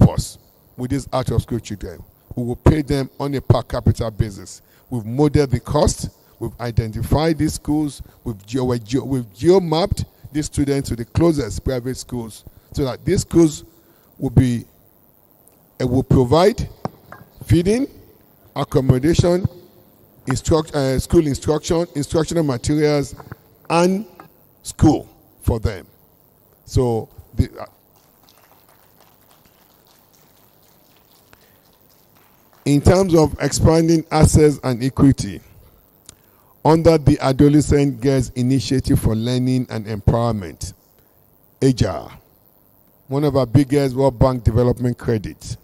us with these out-of-school children. We will pay them on a per capita basis. We've modeled the cost. We've identified these schools. We've geo-mapped these students to the closest private schools so that these schools will provide feeding, accommodation, school instruction, instructional materials, and school for them. So in terms of expanding access and equity, under the Adolescent Girls Initiative for Learning and Empowerment, AGER, one of our biggest World Bank development credits,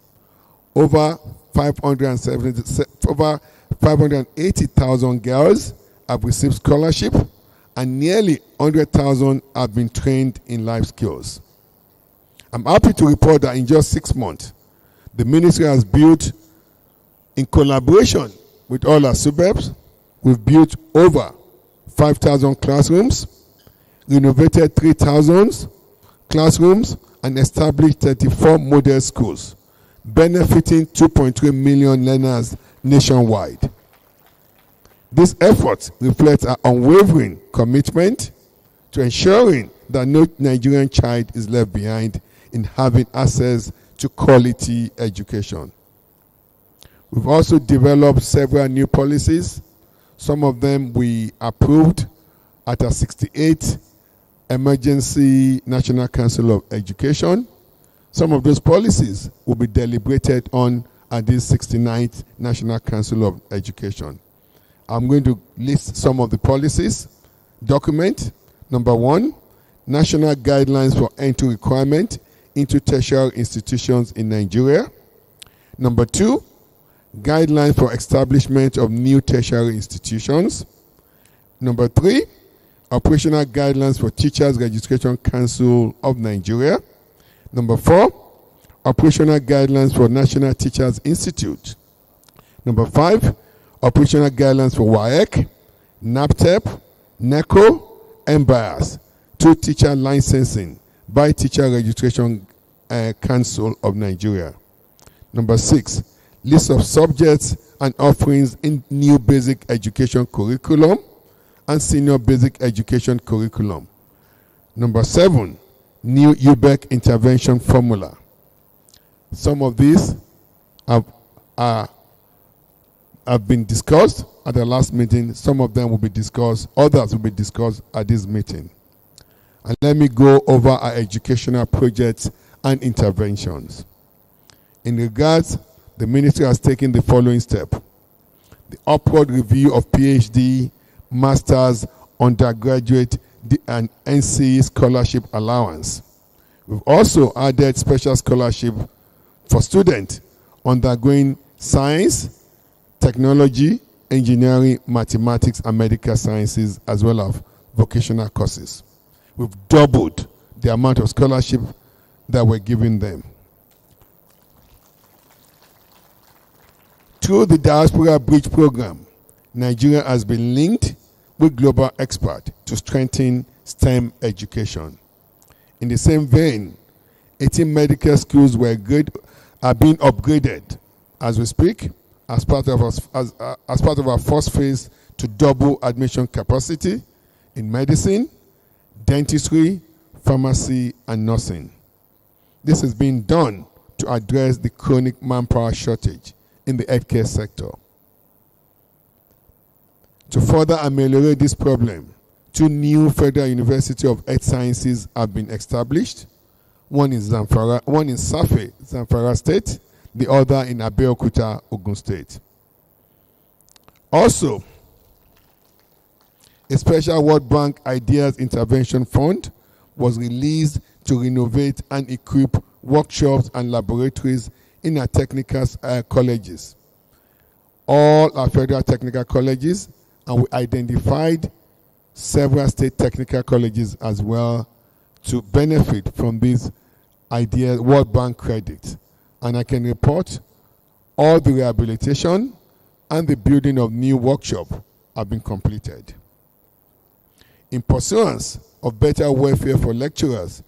over 580,000 girls have received scholarship, and nearly 100,000 have been trained in life skills. I'm happy to report that in just 6 months, the ministry has built, in collaboration with all our suburbs, we've built over 5,000 classrooms, renovated 3,000 classrooms, and established 34 model schools, benefiting 2.3 million learners nationwide. This effort reflects our unwavering commitment to ensuring that no Nigerian child is left behind in having access to quality education. We've also developed several new policies. Some of them we approved at our 68th Emergency National Council of Education. Some of those policies will be deliberated on at this 69th National Council of Education. I'm going to list some of the policies. Document number 1, National Guidelines for Entry Requirement into Tertiary Institutions in Nigeria. Number 2, guidelines for establishment of new tertiary institutions. Number 3, operational guidelines for Teachers Registration Council of Nigeria. Number 4, operational guidelines for National Teachers Institute. Number 5, operational guidelines for WAEC, NAPTEP, NECO, and BIAS to teacher licensing by Teacher Registration Council of Nigeria. Number 6, list of subjects and offerings in new basic education curriculum and senior basic education curriculum. Number 7, new UBEC intervention formula. Some of these have been discussed at the last meeting. Some of them will be discussed. Others will be discussed at this meeting. And let me go over our educational projects and interventions. In regards, the ministry has taken the following step: the upward review of PhD, Masters, undergraduate, and NCE scholarship allowance. We've also added special scholarship for students undergoing science, technology, engineering, mathematics, and medical sciences, as well as vocational courses. We've doubled the amount of scholarship that we're giving them. Through the Diaspora Bridge Program, Nigeria has been linked with global experts to strengthen STEM education. In the same vein, 18 medical schools are being upgraded as we speak as part of our first phase to double admission capacity in medicine, dentistry, pharmacy, and nursing. This is being done to address the chronic manpower shortage in the healthcare sector. To further ameliorate this problem, 2 new Federal University of Health Sciences have been established, one in Safe, Zamfara State, the other in Abeokuta, Ogun State. Also, a special World Bank Ideas Intervention Fund was released to renovate and equip workshops and laboratories in our technical colleges, all our federal technical colleges, and we identified several state technical colleges as well to benefit from these ideas, World Bank credits. And I can report all the rehabilitation and the building of new workshop have been completed. In pursuance of better welfare for lecturers,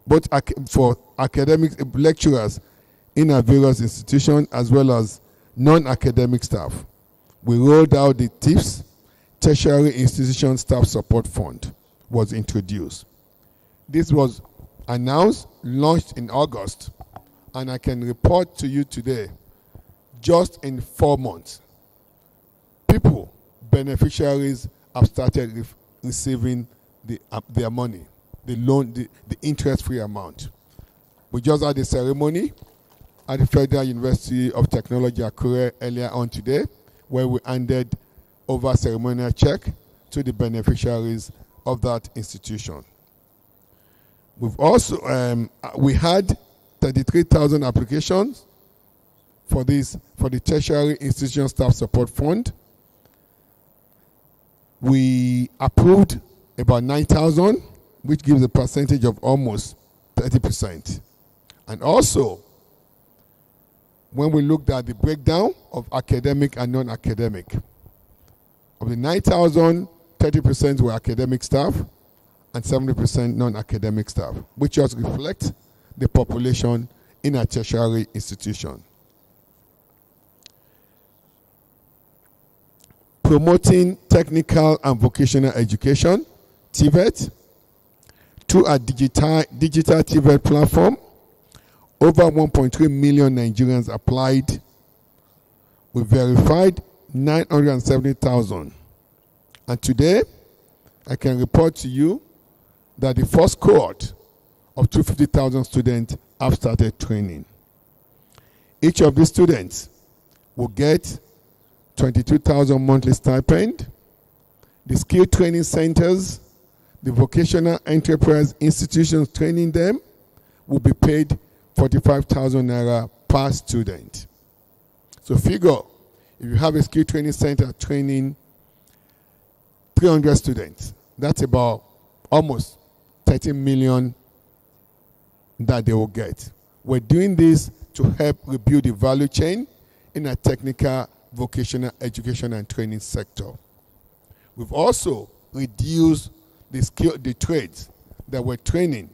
both for academic lecturers in our various institutions as well as non-academic staff, we rolled out the TIPS, Tertiary Institution Staff Support Fund, was introduced. This was announced, launched in August, and I can report to you today, just in 4 months, beneficiaries have started receiving their money, the loan, the interest-free amount. We just had a ceremony at the Federal University of Technology, Akure, earlier on today, where we handed over ceremonial check to the beneficiaries of that institution. We've also, we had 33,000 applications for the Tertiary Institution Staff Support Fund. We approved about 9,000, which gives a percentage of almost 30%. And also, when we looked at the breakdown of academic and non-academic, of the 9,000, 30% were academic staff and 70% non-academic staff, which just reflects the population in a tertiary institution. Promoting technical and vocational education, TVET, through a digital TVET platform. Over 1.3 million Nigerians applied. We verified 970,000. And today, I can report to you that the first cohort of 250,000 students have started training. Each of these students will get 22,000 monthly stipend. The skill training centers, the vocational enterprise institutions training them will be paid 45,000 naira per student. So figure, if you have a skill training center training 300 students, that's about almost 30 million that they will get. We're doing this to help rebuild the value chain in a technical, vocational education and training sector. We've also reduced the trades that we're training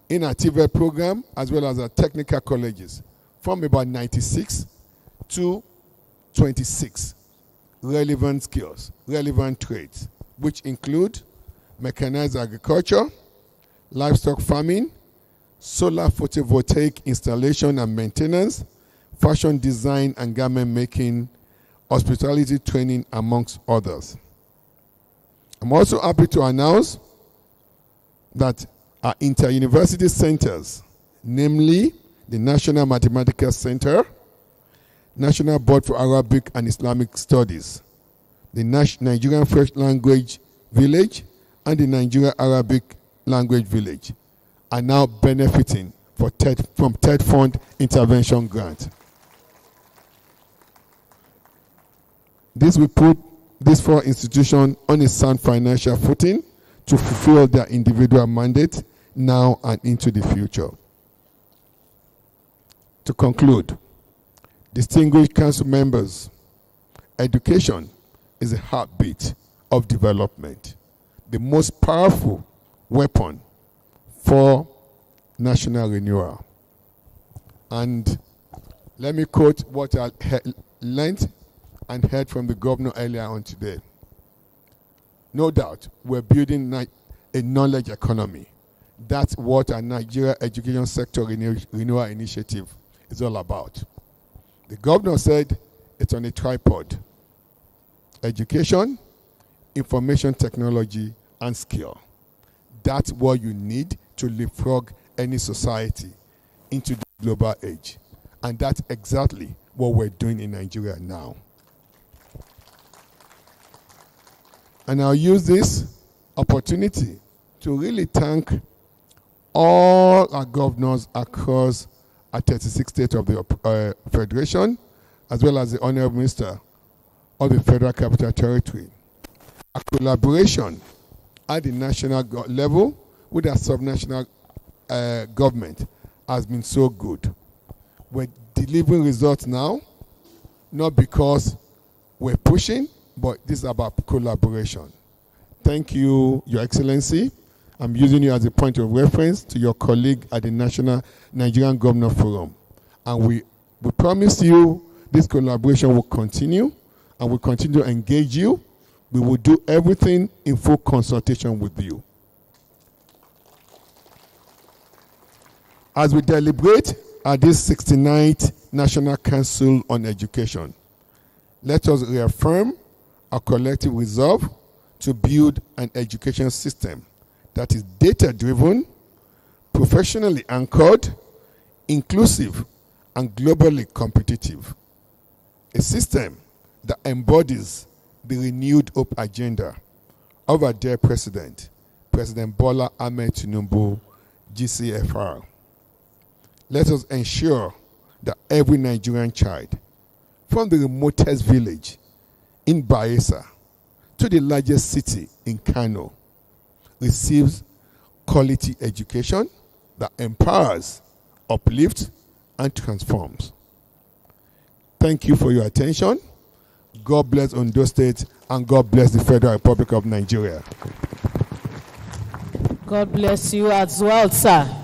in our TVET program as well as our technical colleges from about 96 to 26 relevant skills, relevant trades, which include mechanized agriculture, livestock farming, solar photovoltaic installation and maintenance, fashion design and garment making, hospitality training, amongst others. I'm also happy to announce that our inter-university centers, namely the National Mathematical Center, National Board for Arabic and Islamic Studies, the Nigerian First Language Village, and the Nigeria Arabic Language Village, are now benefiting from TED Fund intervention grant. This will put these 4 institutions on a sound financial footing to fulfill their individual mandate now and into the future. To conclude, distinguished council members, education is a heartbeat of development, the most powerful weapon for national renewal. And let me quote what I learned and heard from the governor earlier on today. No doubt, we're building a knowledge economy. That's what our Nigeria Education Sector Renewal Initiative is all about. The governor said it's on a tripod: education, information technology, and skill. That's what you need to leapfrog any society into the global age. And that's exactly what we're doing in Nigeria now. And I'll use this opportunity to really thank all our governors across our 36 states of the Federation, as well as the Honorable Minister of the Federal Capital Territory. Our collaboration at the national level with our subnational government has been so good. We're delivering results now, not because we're pushing, but this is about collaboration. Thank you, Your Excellency. I'm using you as a point of reference to your colleague at the National Nigerian Governor Forum. And we promise you this collaboration will continue, and we'll continue to engage you. We will do everything in full consultation with you. As we deliberate at this 69th National Council on Education, let us reaffirm our collective resolve to build an education system that is data-driven, professionally anchored, inclusive, and globally competitive. A system that embodies the renewed hope agenda of our dear President, President Bola Ahmed Tinubu, GCFR. Let us ensure that every Nigerian child, from the remotest village in Bayelsa to the largest city in Kano, receives quality education that empowers, uplifts, and transforms. Thank you for your attention. God bless Ondo State, and God bless the Federal Republic of Nigeria. God bless you as well, sir.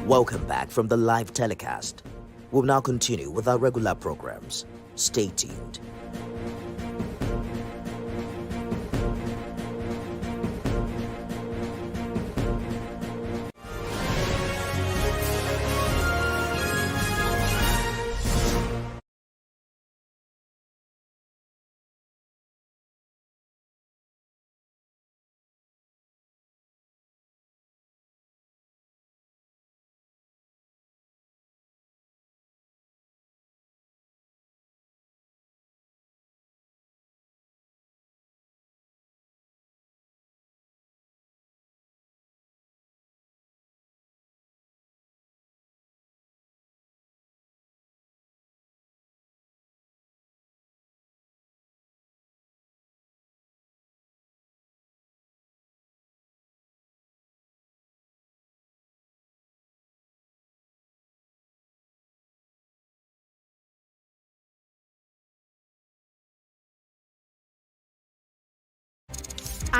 Welcome back from the live telecast. We'll now continue with our regular programs. Stay tuned.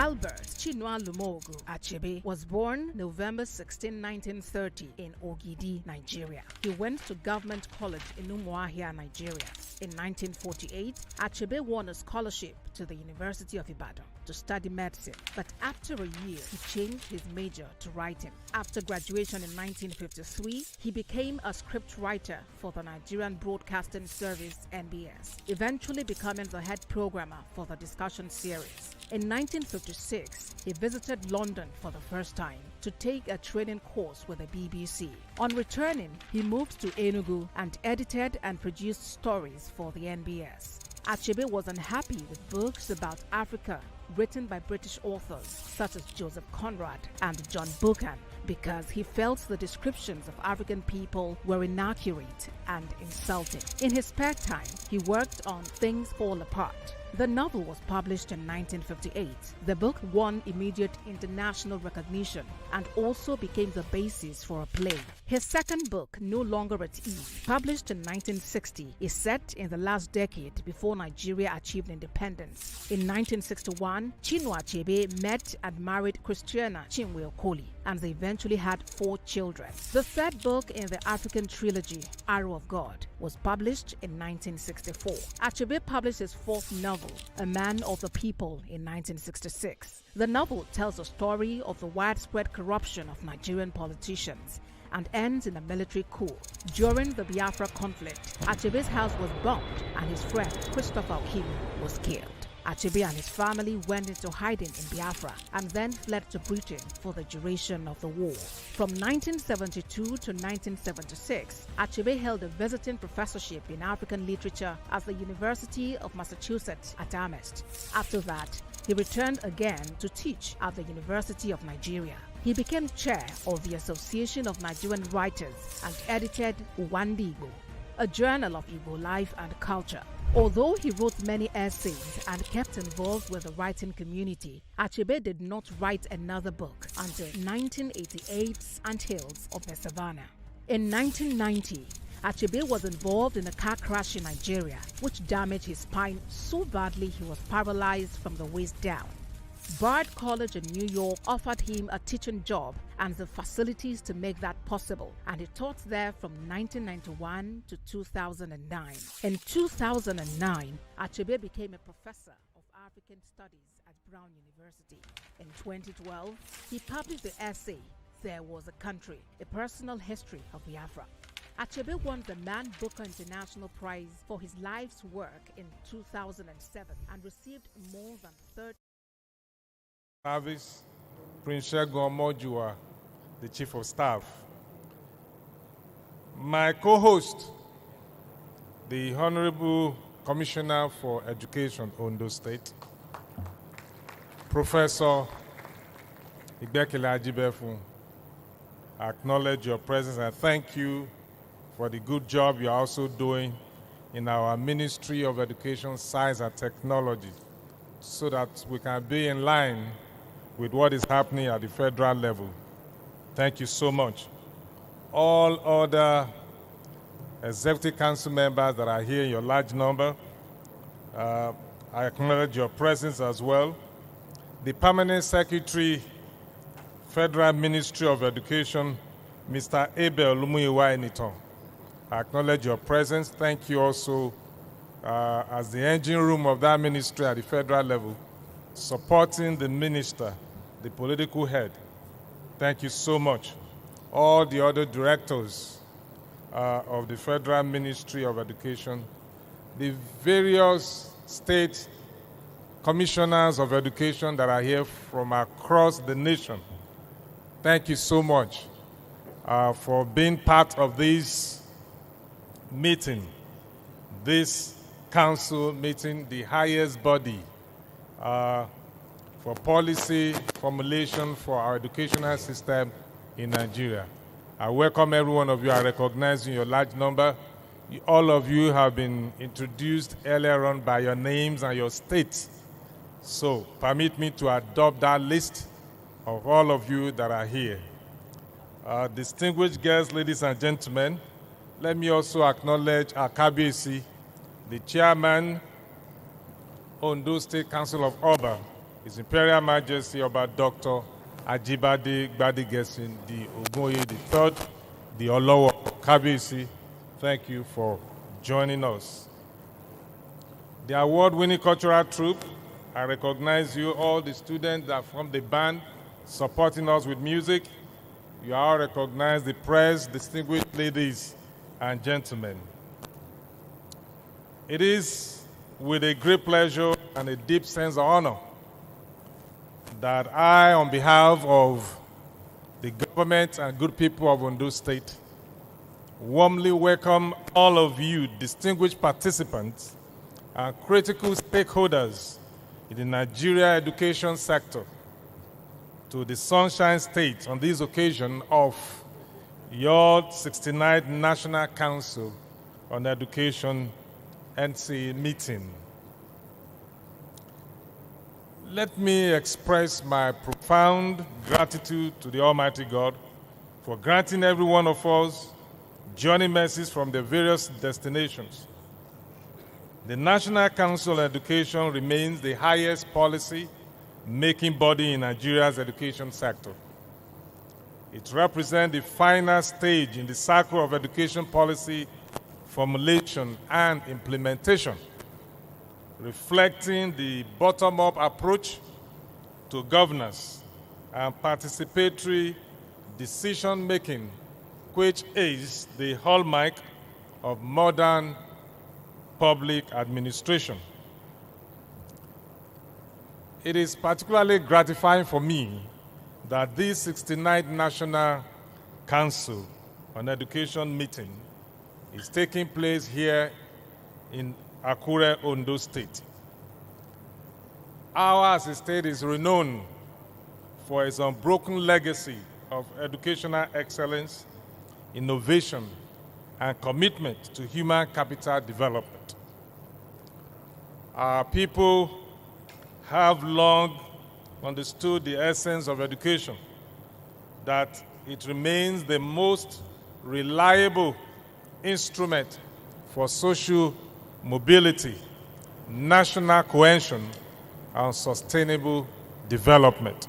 Albert Chinua Lumogu Achebe was born November 16, 1930 in Ogidi, Nigeria. He went to Government College in Umuahia, Nigeria. In 1948, Achebe won a scholarship to the University of Ibadan to study medicine, but after a year, he changed his major to writing. After graduation in 1953, he became a scriptwriter for the Nigerian Broadcasting Service (NBS), eventually becoming the head programmer for the discussion series. In 1956, he visited London for the first time to take a training course with the BBC. On returning, he moved to Enugu and edited and produced stories for the NBS. Achebe was unhappy with books about Africa written by British authors such as Joseph Conrad and John Buchan because he felt the descriptions of African people were inaccurate and insulting. In his spare time, he worked on Things Fall Apart. The novel was published in 1958. The book won immediate international recognition and also became the basis for a play. His second book, No Longer at Ease, published in 1960, is set in the last decade before Nigeria achieved independence. In 1961, Chinua Achebe met and married Christiana Chinwe Okoli, and they eventually had 4 children. The third book in the African trilogy, Arrow of God, was published in 1964. Achebe published his fourth novel, A Man of the People, in 1966. The novel tells the story of the widespread corruption of Nigerian politicians and ends in a military coup. During the Biafra conflict, Achebe's house was bombed and his friend Christopher Okimi was killed. Achebe and his family went into hiding in Biafra and then fled to Britain for the duration of the war. From 1972 to 1976, Achebe held a visiting professorship in African literature at the University of Massachusetts at Amherst. After that, he returned again to teach at the University of Nigeria. He became chair of the Association of Nigerian Writers and edited Uwandi Igbo, a journal of Igbo life and culture. Although he wrote many essays and kept involved with the writing community, Achebe did not write another book until 1988's Anthills of the Savannah. In 1990, Achebe was involved in a car crash in Nigeria, which damaged his spine so badly he was paralyzed from the waist down. Bard College in New York offered him a teaching job and the facilities to make that possible, and he taught there from 1991 to 2009. In 2009, Achebe became a professor of African Studies at Brown University. In 2012, he published the essay, There Was a Country, a personal history of Biafra. Achebe won the Man Booker International Prize for his life's work in 2007 and received more than 30 Service, Prince Shegun Omojua, the Chief of Staff. My co-host, the Honorable Commissioner for Education, Ondo State, Professor Igbekele Ajibefun, I acknowledge your presence and thank you for the good job you're also doing in our Ministry of Education, Science and Technology so that we can be in line with what is happening at the federal level. Thank you so much. All other Executive Council members that are here in your large number, I acknowledge your presence as well. The Permanent Secretary, Federal Ministry of Education, Mr. Abel Lumuyiwa Eniton, I acknowledge your presence. Thank you also as the engine room of that ministry at the federal level, supporting the minister, the political head. Thank you so much. All the other directors of the Federal Ministry of Education, the various state commissioners of education that are here from across the nation. Thank you so much for being part of this meeting, this council meeting, the highest body for policy formulation for our educational system in Nigeria. I welcome every one of you. I recognize in your large number. All of you have been introduced earlier on by your names and your states. So permit me to adopt that list of all of you that are here. Distinguished guests, ladies and gentlemen, let me also acknowledge our KBC, the chairman, Ondo State Council of Oba, His Imperial Majesty about Dr. Ajibade Gbadigesin, the Ogunye III, the Olowo Kabisi. Thank you for joining us. The award-winning cultural troupe, I recognize you, all the students that from the band supporting us with music. You all recognize the press, distinguished ladies and gentlemen. It is with a great pleasure and a deep sense of honor that I, on behalf of the government and good people of Ondo State, warmly welcome all of you, distinguished participants and critical stakeholders in the Nigeria education sector, to the Sunshine State on this occasion of your 69th National Council on Education NC meeting. Let me express my profound gratitude to the Almighty God for granting every one of us journey mercies from the various destinations. The National Council on Education remains the highest policy-making body in Nigeria's education sector. It represents the final stage in the cycle of education policy formulation and implementation, reflecting the bottom-up approach to governance and participatory decision-making, which is the hallmark of modern public administration. It is particularly gratifying for me that this 69th National Council on Education meeting is taking place here in Akure, Ondo State. Our state is renowned for its unbroken legacy of educational excellence, innovation, and commitment to human capital development. Our people have long understood the essence of education, that it remains the most reliable instrument for social mobility, national cohesion, and sustainable development.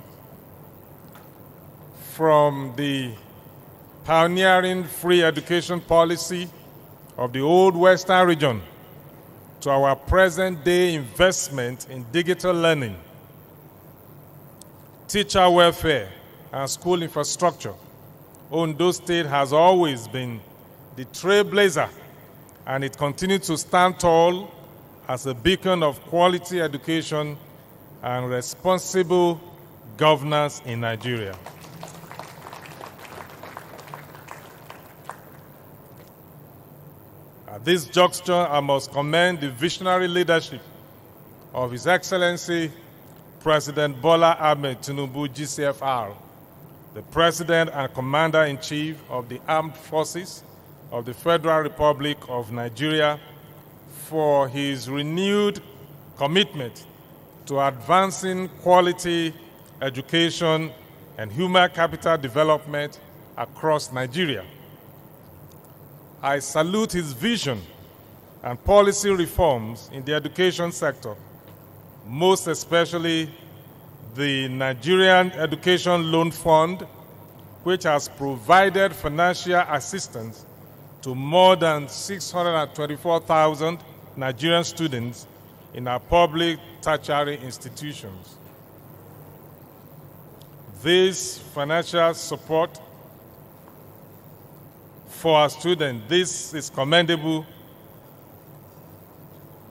From the pioneering free education policy of the old Western region to our present-day investment in digital learning, teacher welfare, and school infrastructure, Ondo State has always been the trailblazer, and it continues to stand tall as a beacon of quality education and responsible governance in Nigeria. At this juncture, I must commend the visionary leadership of His Excellency President Bola Ahmed Tinubu, GCFR, the President and Commander-in-Chief of the Armed Forces of the Federal Republic of Nigeria, for his renewed commitment to advancing quality education and human capital development across Nigeria. I salute his vision and policy reforms in the education sector, most especially the Nigerian Education Loan Fund, which has provided financial assistance to more than 624,000 Nigerian students in our public tertiary institutions. This financial support for our students, this is commendable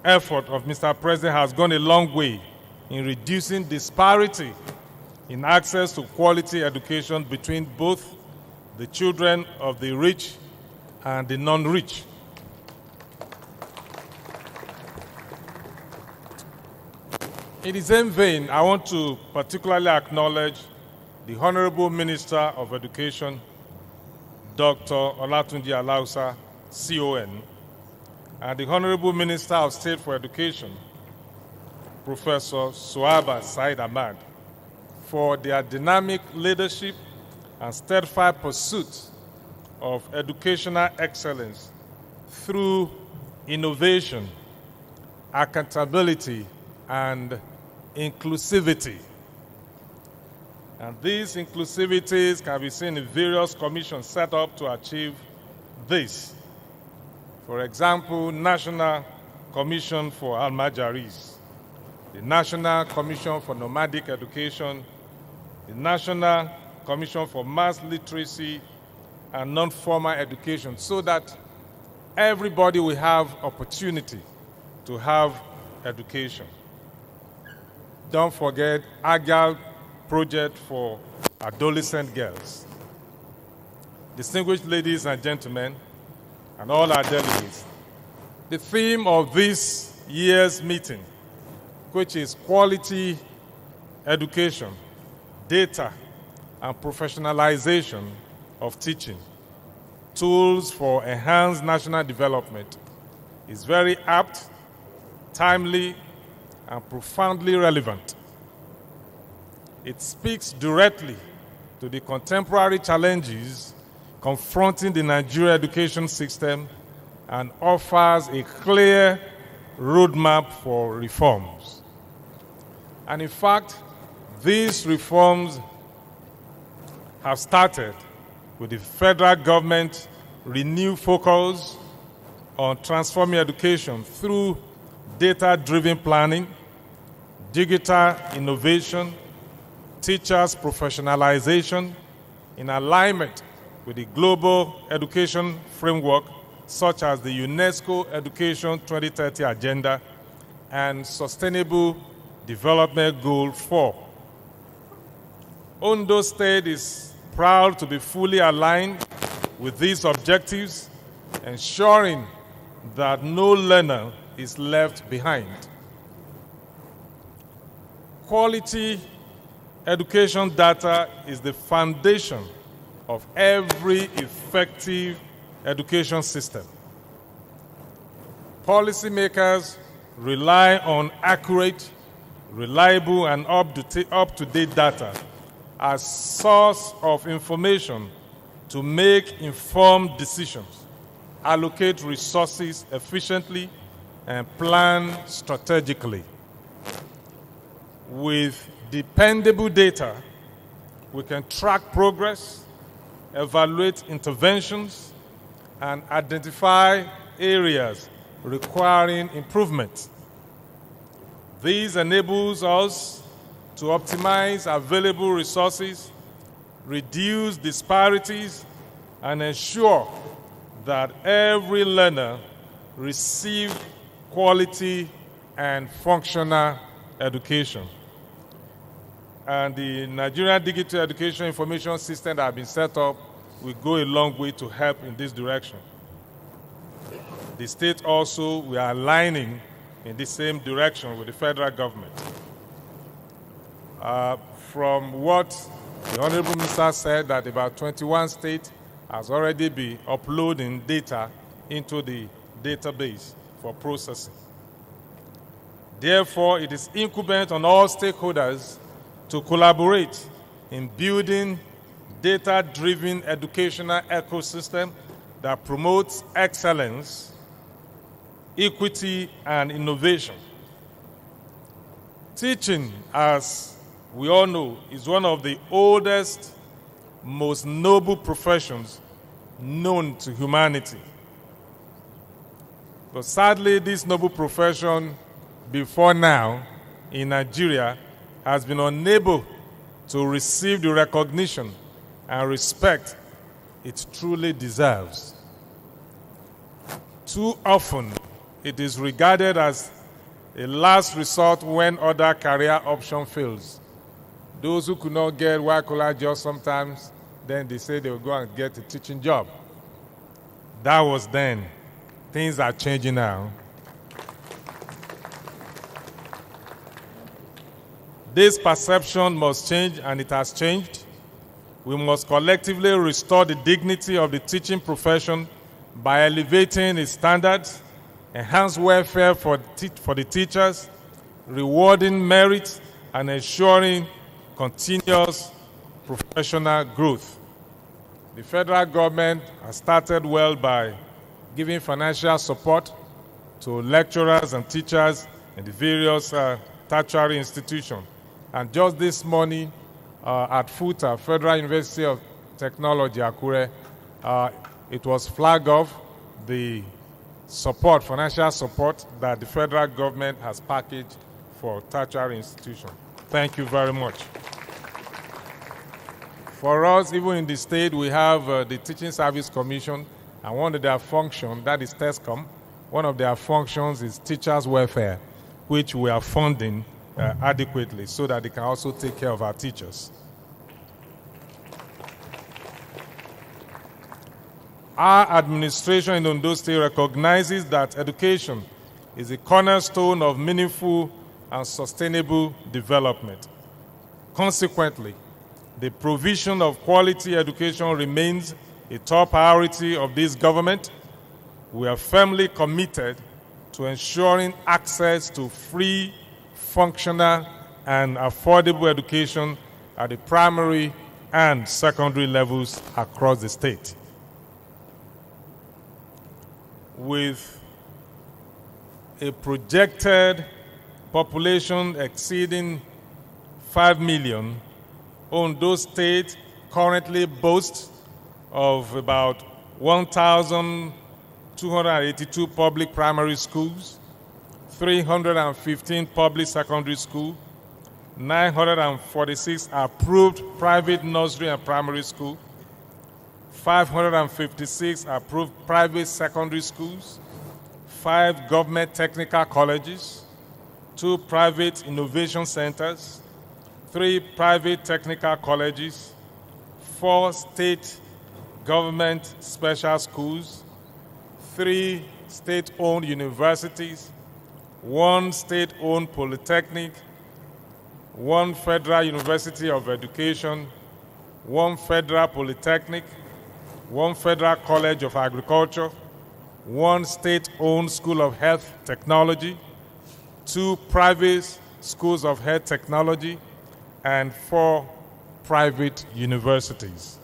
effort of Mr. President, has gone a long way in reducing disparity in access to quality education between both the children of the rich and the non-rich. In the same vein, I want to particularly acknowledge the Honorable Minister of Education, Dr. Olatunji Alausa, CON, and the Honorable Minister of State for Education, Professor Suaba Said Ahmad, for their dynamic leadership and steadfast pursuit of educational excellence through innovation, accountability, and inclusivity. And these inclusivities can be seen in various commissions set up to achieve this. For example, National Commission for Al-Majaris, the National Commission for Nomadic Education, the National Commission for Mass Literacy and Non-Formal Education, so that everybody will have opportunity to have education. Don't forget Agile project for adolescent girls. Distinguished ladies and gentlemen, and all our delegates, the theme of this year's meeting, which is quality education, data, and professionalization of teaching, tools for enhanced national development, is very apt, timely, and profoundly relevant. It speaks directly to the contemporary challenges confronting the Nigerian education system and offers a clear roadmap for reforms. And in fact, these reforms have started with the federal government's renewed focus on transforming education through data-driven planning, digital innovation, teachers' professionalization, in alignment with the global education framework such as the UNESCO Education 2030 Agenda and Sustainable Development Goal 4. Ondo State is proud to be fully aligned with these objectives, ensuring that no learner is left behind. Quality education data is the foundation of every effective education system. Policymakers rely on accurate, reliable, and up-to-date data as source of information to make informed decisions, allocate resources efficiently, and plan strategically. With dependable data, we can track progress, evaluate interventions, and identify areas requiring improvement. This enables us to optimize available resources, reduce disparities, and ensure that every learner receives quality and functional education. And the Nigerian Digital Education Information System that has been set up will go a long way to help in this direction. The state also, we are aligning in the same direction with the federal government. From what the Honorable Minister said, that about 21 states has already been uploading data into the database for processing. Therefore, it is incumbent on all stakeholders to collaborate in building data-driven educational ecosystem that promotes excellence, equity, and innovation. Teaching, as we all know, is one of the oldest, most noble professions known to humanity. But sadly, this noble profession, before now, in Nigeria, has been unable to receive the recognition and respect it truly deserves. Too often, it is regarded as a last resort when other career option fails. Those who could not get white-collar jobs sometimes, then they say they will go and get a teaching job. That was then. Things are changing now. This perception must change, and it has changed. We must collectively restore the dignity of the teaching profession by elevating its standards, enhance welfare for the teachers, rewarding merit, and ensuring continuous professional growth. The federal government has started well by giving financial support to lecturers and teachers in the various tertiary institution. And just this morning at FUTA, Federal University of Technology, Akure, it was flagged off the support, financial support that the federal government has packaged for tertiary institutions. Thank you very much. For us, even in the state, we have the Teaching Service Commission, and one of their functions, that is TESCOM, one of their functions is teachers' welfare, which we are funding adequately so that they can also take care of our teachers. Our administration in Ondo State recognizes that education is a cornerstone of meaningful and sustainable development. Consequently, the provision of quality education remains a top priority of this government. We are firmly committed to ensuring access to free, functional, and affordable education at the primary and secondary levels across the state. With a projected population exceeding 5 million, Ondo State currently boasts of about 1,282 public primary schools, 315 public secondary schools, 946 approved private nursery and primary schools, 556 approved private secondary schools, 5 government technical colleges, 2 private innovation centers, 3 private technical colleges, 4 state government special schools, 3 state-owned universities, 1 state-owned polytechnic, 1 federal university of education, 1 federal polytechnic, 1 federal college of agriculture, 1 state-owned school of health technology, 2 private schools of health technology, and 4 private universities.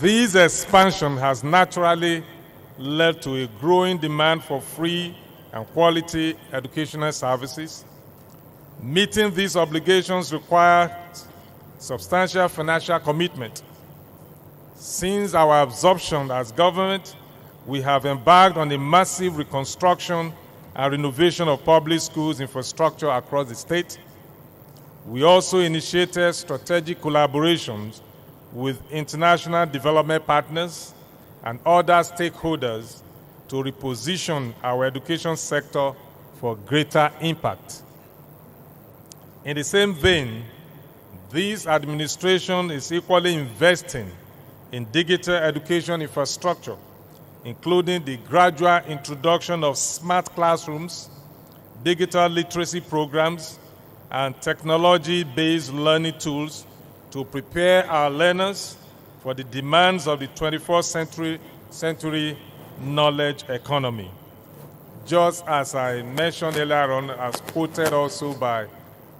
This expansion has naturally led to a growing demand for free and quality educational services. Meeting these obligations requires substantial financial commitment. Since our absorption as government, we have embarked on a massive reconstruction and renovation of public schools infrastructure across the state. We also initiated strategic collaborations with international development partners and other stakeholders to reposition our education sector for greater impact. In the same vein, this administration is equally investing in digital education infrastructure, including the gradual introduction of smart classrooms, digital literacy programs, and technology-based learning tools to prepare our learners for the demands of the 21st century knowledge economy. Just as I mentioned earlier on, as quoted also by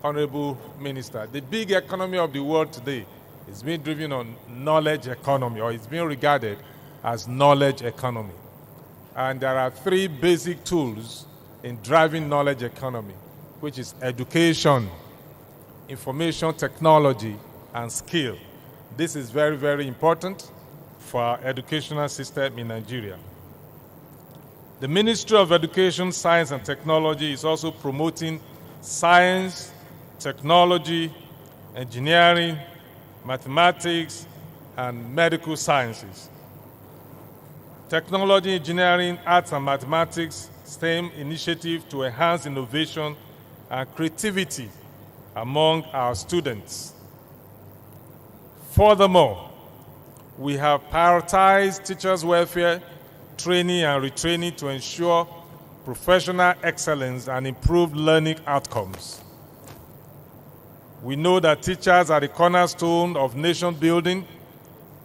Honorable Minister, the big economy of the world today is being driven on knowledge economy, or it's being regarded as knowledge economy. And there are 3 basic tools in driving knowledge economy, which is education, information technology, and skill. This is very, very important for our educational system in Nigeria. The Ministry of Education, Science and Technology is also promoting science, technology, engineering, mathematics, and medical sciences. Technology, engineering, arts, and mathematics STEM initiative to enhance innovation and creativity among our students. Furthermore, we have prioritized teachers' welfare, training and retraining to ensure professional excellence and improved learning outcomes. We know that teachers are the cornerstone of nation building.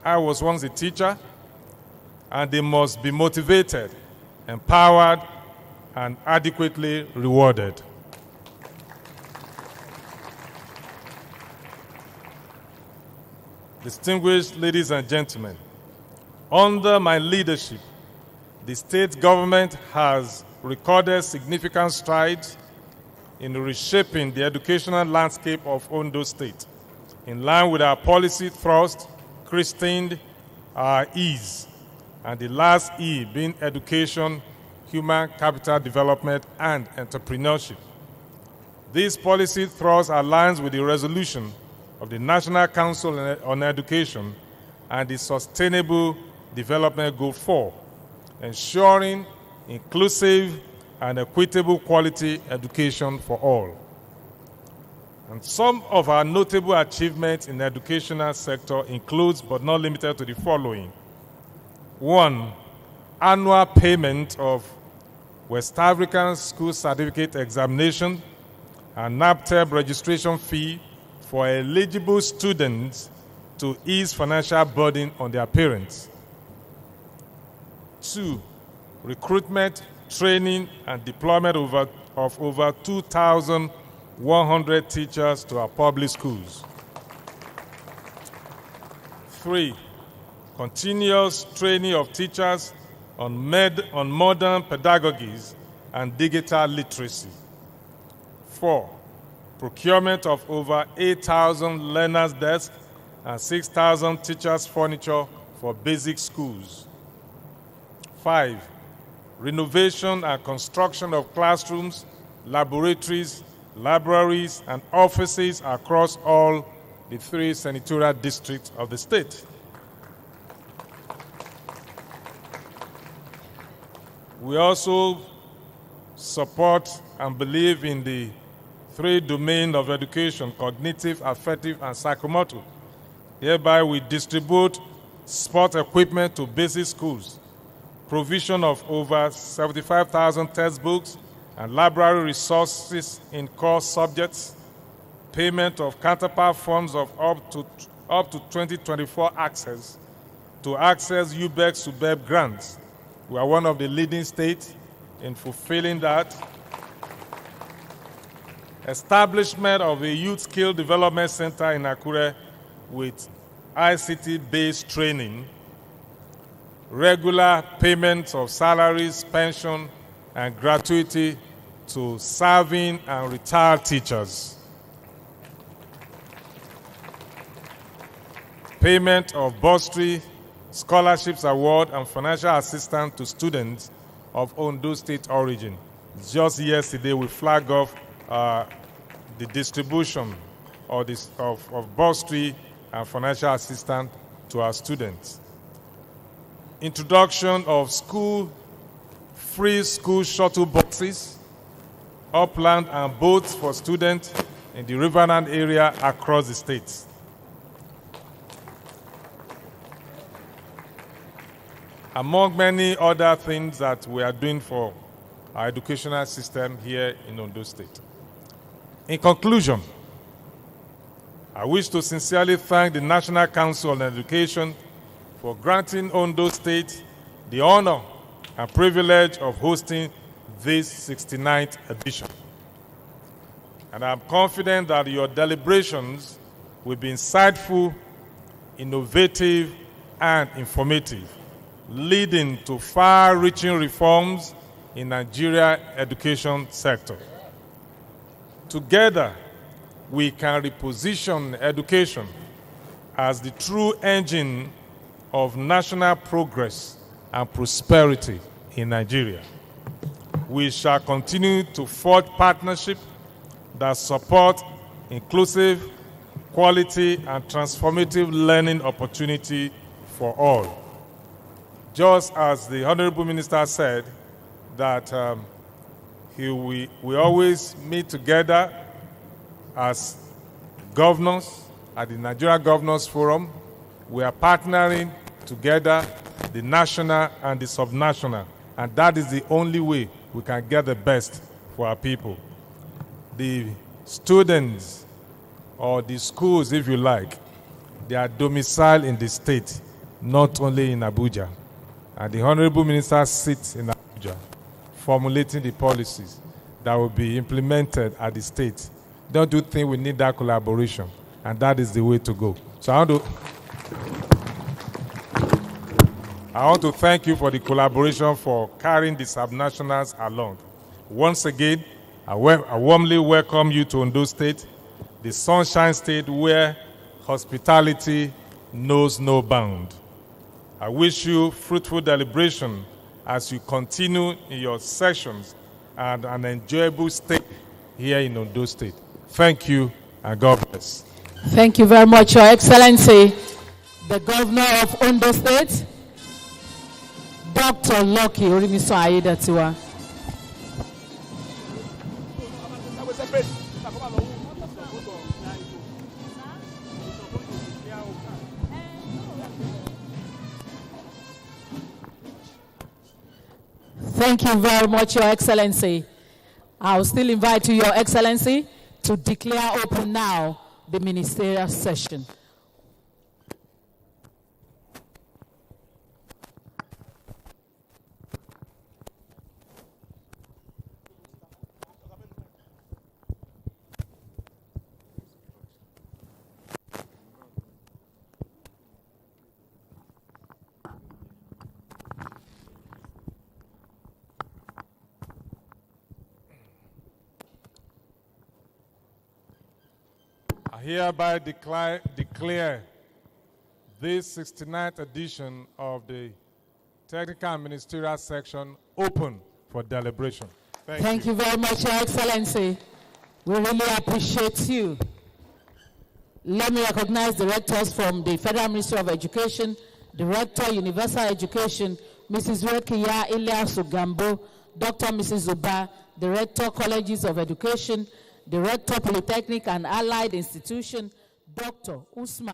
I was once a teacher, and they must be motivated, empowered, and adequately rewarded. Distinguished ladies and gentlemen, under my leadership, the state government has recorded significant strides in reshaping the educational landscape of Ondo State, in line with our policy thrust, christened our E's, and the last E being education, human capital development, and entrepreneurship. This policy thrust aligns with the resolution of the National Council on Education and the Sustainable Development Goal 4, ensuring inclusive and equitable quality education for all. And some of our notable achievements in the educational sector includes, but not limited to, the following. 1, annual payment of West African School Certificate Examination and NAPTEB registration fee for eligible students to ease financial burden on their parents. 2, recruitment, training, and deployment of over 2,100 teachers to our public schools. 3, continuous training of teachers on modern pedagogies and digital literacy. 4, procurement of over 8,000 learners' desks and 6,000 teachers' furniture for basic schools. 5, renovation and construction of classrooms, laboratories, libraries, and offices across all the 3 senatorial districts of the state. We also support and believe in the 3 domains of education: cognitive, affective, and psychomotor. Hereby, we distribute sport equipment to basic schools, provision of over 75,000 textbooks and library resources in core subjects, payment of counterpart funds of up to 2024 access to access UBEC-SUBEB grants. We are one of the leading states in fulfilling that. Establishment of a youth skill development center in Akure with ICT-based training, regular payments of salaries, pension, and gratuity to serving and retired teachers, payment of bursary, scholarships award, and financial assistance to students of Ondo State origin. Just yesterday, we flagged off the distribution of bursary and financial assistance to our students. Introduction of free school shuttle buses, upland and boats for students in the riverland area across the states. Among many other things that we are doing for our educational system here in Ondo State. In conclusion, I wish to sincerely thank the National Council on Education for granting Ondo State the honor and privilege of hosting this 69th edition. And I'm confident that your deliberations will be insightful, innovative, and informative, leading to far-reaching reforms in Nigeria's education sector. Together, we can reposition education as the true engine of national progress and prosperity in Nigeria. We shall continue to forge partnerships that support inclusive, quality, and transformative learning opportunity for all. Just as the Honorable Minister said that we always meet together as governors at the Nigeria Governors Forum, we are partnering together, the national and the subnational, and that is the only way we can get the best for our people. The students, or the schools, if you like, they are domiciled in the state, not only in Abuja. And the Honorable Minister sits in Abuja, formulating the policies that will be implemented at the state. Don't you think we need that collaboration? And that is the way to go. So I want to I want to thank you for the collaboration for carrying the subnationals along. Once again, I warmly welcome you to Ondo State, the Sunshine State where hospitality knows no bound. I wish you fruitful deliberation as you continue in your sessions and an enjoyable stay here in Ondo State. Thank you and God bless. Thank you very much, Your Excellency, the Governor of Ondo State, Dr. Lucky Orimiso Ayedatiwa. Thank you very much, Your Excellency. I will still invite you, Your Excellency, to declare open now the ministerial session. I hereby declare this 69th edition of the Technical and Ministerial Section open for deliberation. Thank you very much, Your Excellency. We really appreciate you. Let me recognize the rectors from the Federal Ministry of Education, Director, Universal Education, Mrs. Rekiya Ilyasu Gambo, Dr. Mrs. Zuba, Director, Colleges of Education, Director, Polytechnic and Allied Institution, Dr. Usman.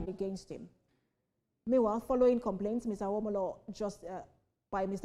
Against him. Meanwhile, following complaints, Mr. Womolo by Mr.